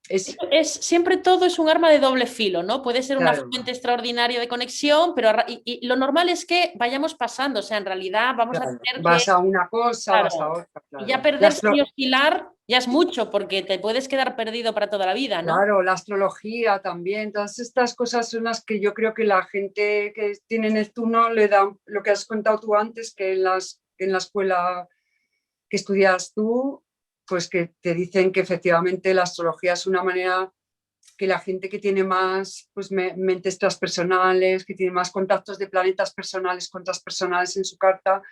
Speaker 1: es,
Speaker 2: Siempre todo es un arma de doble filo, ¿no? Puede ser una
Speaker 1: claro,
Speaker 2: fuente extraordinaria de conexión, pero y lo normal es que vayamos pasando, o sea, en realidad vamos a
Speaker 1: claro,
Speaker 2: tener que,
Speaker 1: vas a una cosa, vas a
Speaker 2: claro,
Speaker 1: otra,
Speaker 2: y ya
Speaker 1: claro.
Speaker 2: perderse y oscilar ya es mucho, porque te puedes quedar perdido para toda la vida, ¿no?
Speaker 1: Claro, la astrología también, todas estas cosas son las que yo creo que la gente que tiene Neptuno le da lo que has contado tú antes, que en la escuela que estudias tú, pues que te dicen que efectivamente la astrología es una manera que la gente que tiene más pues, mentes transpersonales, que tiene más contactos de planetas personales con transpersonales en su carta,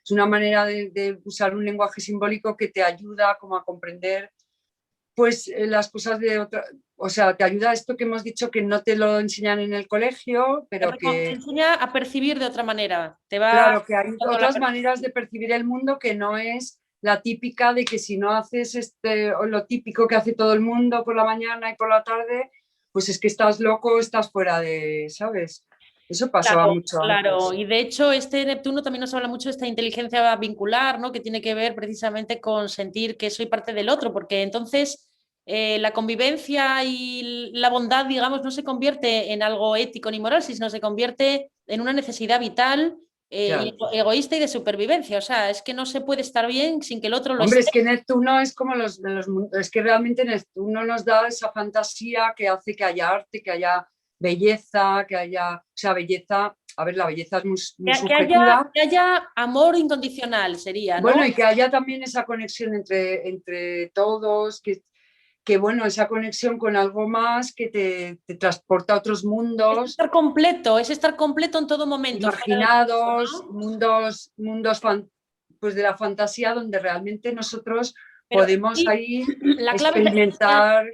Speaker 1: es una manera de usar un lenguaje simbólico que te ayuda como a comprender pues las cosas de otra, o sea, te ayuda a esto que hemos dicho que no te lo enseñan en el colegio, pero
Speaker 2: Te
Speaker 1: que,
Speaker 2: enseña a percibir de otra manera. Te va
Speaker 1: claro, que hay
Speaker 2: dando la
Speaker 1: otras maneras de percibir el mundo que no es la típica de que si no haces o lo típico que hace todo el mundo por la mañana y por la tarde, pues es que estás loco, estás fuera de, ¿sabes? Eso pasaba
Speaker 2: Claro,
Speaker 1: mucho
Speaker 2: claro.
Speaker 1: antes.
Speaker 2: Y de hecho, este Neptuno también nos habla mucho de esta inteligencia vincular, ¿no? Que tiene que ver precisamente con sentir que soy parte del otro, porque entonces la convivencia y la bondad, digamos, no se convierte en algo ético ni moral, sino se convierte en una necesidad vital y
Speaker 1: Claro.
Speaker 2: egoísta y de supervivencia. O sea, es que no se puede estar bien sin que el otro lo
Speaker 1: Hombre, es
Speaker 2: esté.
Speaker 1: que Neptuno es como es que realmente Neptuno nos da esa fantasía que hace que haya arte, que haya belleza, que haya, o sea, belleza, a ver, la belleza es muy subjetiva,
Speaker 2: Que haya amor incondicional, sería, ¿no?
Speaker 1: bueno, y que haya también esa conexión entre todos, que bueno, esa conexión con algo más que te transporta a otros mundos,
Speaker 2: Es estar completo en todo momento, fuera del cuerpo,
Speaker 1: imaginados,
Speaker 2: ¿no?
Speaker 1: pues de la fantasía donde realmente nosotros
Speaker 2: Pero
Speaker 1: podemos
Speaker 2: sí,
Speaker 1: ahí
Speaker 2: la clave
Speaker 1: experimentar,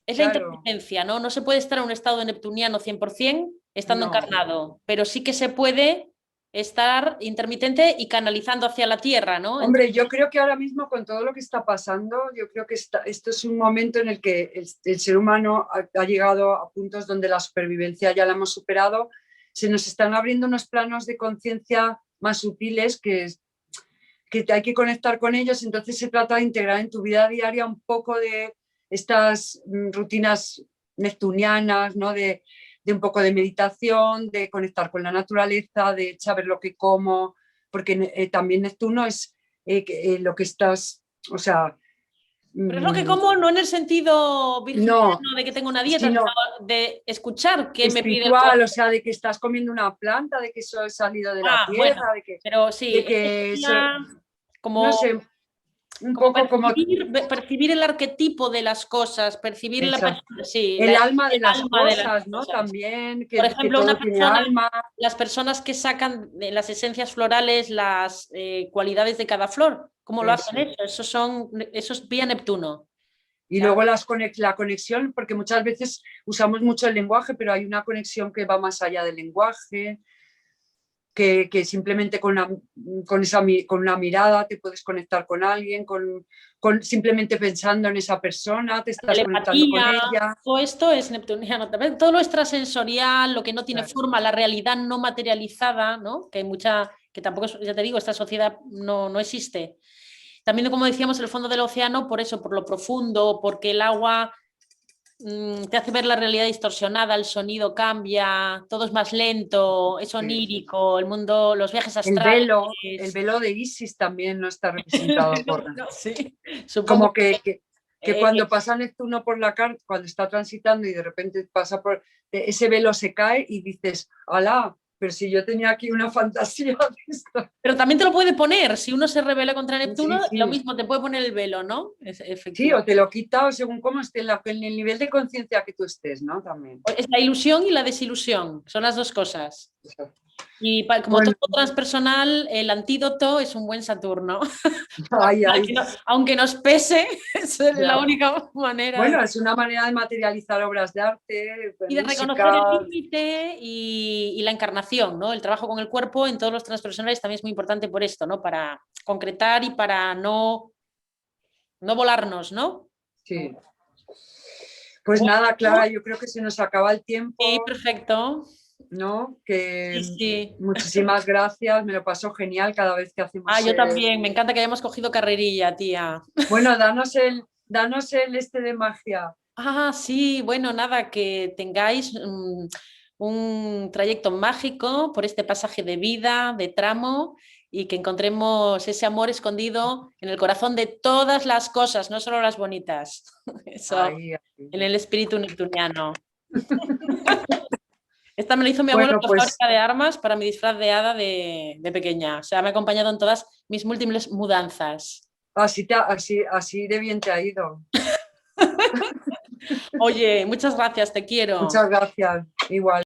Speaker 2: es la
Speaker 1: claro,
Speaker 2: intermitencia, ¿no? No se puede estar en un estado neptuniano 100% estando
Speaker 1: no.
Speaker 2: encarnado, pero sí que se puede estar intermitente y canalizando hacia la Tierra, ¿no?
Speaker 1: Hombre, yo creo que ahora mismo con todo lo que está pasando, yo creo que esto es un momento en el que el ser humano ha llegado a puntos donde la supervivencia ya la hemos superado, se nos están abriendo unos planos de conciencia más sutiles que hay que conectar con ellos, entonces se trata de integrar en tu vida diaria un poco de estas rutinas neptunianas, ¿no? De un poco de meditación, de conectar con la naturaleza, de saber lo que como, porque también Neptuno es lo que estás, o sea,
Speaker 2: Pero es lo que
Speaker 1: mm,
Speaker 2: como no en el sentido
Speaker 1: no,
Speaker 2: virginiano de que tengo una dieta, sino
Speaker 1: sino
Speaker 2: de escuchar qué me pide el
Speaker 1: espiritual,
Speaker 2: cuerpo.
Speaker 1: o sea, de que estás comiendo una planta, de que eso es salido de la
Speaker 2: Ah, bueno,
Speaker 1: tierra,
Speaker 2: pero
Speaker 1: de
Speaker 2: sí, esto
Speaker 1: que eso,
Speaker 2: sería
Speaker 1: no
Speaker 2: como
Speaker 1: sé, un poco como
Speaker 2: percibir el arquetipo de las cosas, percibir la
Speaker 1: exacto.
Speaker 2: persona, sí,
Speaker 1: El alma de
Speaker 2: el
Speaker 1: las
Speaker 2: alma de las
Speaker 1: cosas, ¿no?
Speaker 2: cosas.
Speaker 1: También,
Speaker 2: Por
Speaker 1: que
Speaker 2: ejemplo,
Speaker 1: todo
Speaker 2: una
Speaker 1: tiene
Speaker 2: persona,
Speaker 1: alma.
Speaker 2: las personas que sacan de las esencias florales las cualidades de cada flor, ¿cómo lo hacen
Speaker 1: Eso.
Speaker 2: eso? Eso es vía Neptuno.
Speaker 1: Y luego la conexión, porque muchas veces usamos mucho el lenguaje, pero hay una conexión que va más allá del lenguaje, que simplemente con una mirada te puedes conectar con alguien, simplemente pensando en esa persona, te estás conectando con
Speaker 2: Telepatía,
Speaker 1: ella.
Speaker 2: todo esto es neptuniano también. Todo lo extrasensorial, lo que no tiene
Speaker 1: Claro.
Speaker 2: forma, la realidad no materializada, ¿no? Que hay mucha, que tampoco, ya te digo, esta sociedad no existe. También, como decíamos, el fondo del océano, por eso, por lo profundo, porque el agua te hace ver la realidad distorsionada, el sonido cambia, todo es más lento, es
Speaker 1: Sí.
Speaker 2: onírico, el mundo, los viajes astrales.
Speaker 1: El velo de Isis también no está representado por,
Speaker 2: No, sí, supongo
Speaker 1: como que
Speaker 2: que
Speaker 1: cuando pasa Neptuno por la carta, cuando está transitando y de repente pasa por ese velo se cae y dices, alá, pero si yo tenía aquí una fantasía de esto.
Speaker 2: pero también te lo puede poner, si uno se revela contra Neptuno,
Speaker 1: Sí,
Speaker 2: lo
Speaker 1: sí,
Speaker 2: mismo, te puede poner el velo, ¿no?
Speaker 1: sí, o
Speaker 2: Efectivamente.
Speaker 1: te lo quita o según cómo esté en el nivel de conciencia que tú estés, ¿no? También.
Speaker 2: Es la ilusión y la desilusión, son las dos cosas. Y como todo
Speaker 1: Bueno,
Speaker 2: transpersonal, el antídoto es un buen Saturno.
Speaker 1: ay, ay,
Speaker 2: Aunque nos pese, es la
Speaker 1: ya.
Speaker 2: única manera
Speaker 1: Bueno, es una manera de materializar obras de arte, de
Speaker 2: y de reconocer el
Speaker 1: música.
Speaker 2: límite y la encarnación, ¿no? El trabajo con el cuerpo en todos los transpersonales también es muy importante por esto, ¿no? Para concretar y para no volarnos, ¿no?
Speaker 1: Sí. Pues nada,
Speaker 2: Bueno,
Speaker 1: Clara, yo creo que se nos acaba el
Speaker 2: sí,
Speaker 1: tiempo,
Speaker 2: perfecto.
Speaker 1: ¿no? Que
Speaker 2: Sí, sí.
Speaker 1: muchísimas gracias, me lo paso genial cada vez que
Speaker 2: Ah,
Speaker 1: hacemos.
Speaker 2: yo también. Me encanta que hayamos cogido carrerilla, tía.
Speaker 1: Bueno, danos el este de magia.
Speaker 2: Ah, sí, bueno, nada, que tengáis un trayecto mágico por este pasaje de vida, de tramo, y que encontremos ese amor escondido en el corazón de todas las cosas, no solo las bonitas. Eso,
Speaker 1: Ahí, ahí.
Speaker 2: en el espíritu neptuniano. Esta me la hizo mi abuelo en
Speaker 1: Bueno,
Speaker 2: la
Speaker 1: pues
Speaker 2: fábrica de armas para mi disfraz de hada de pequeña. O sea, me ha acompañado en todas mis múltiples mudanzas.
Speaker 1: así de bien te ha ido.
Speaker 2: Oye, muchas gracias, te quiero.
Speaker 1: Muchas gracias, igual.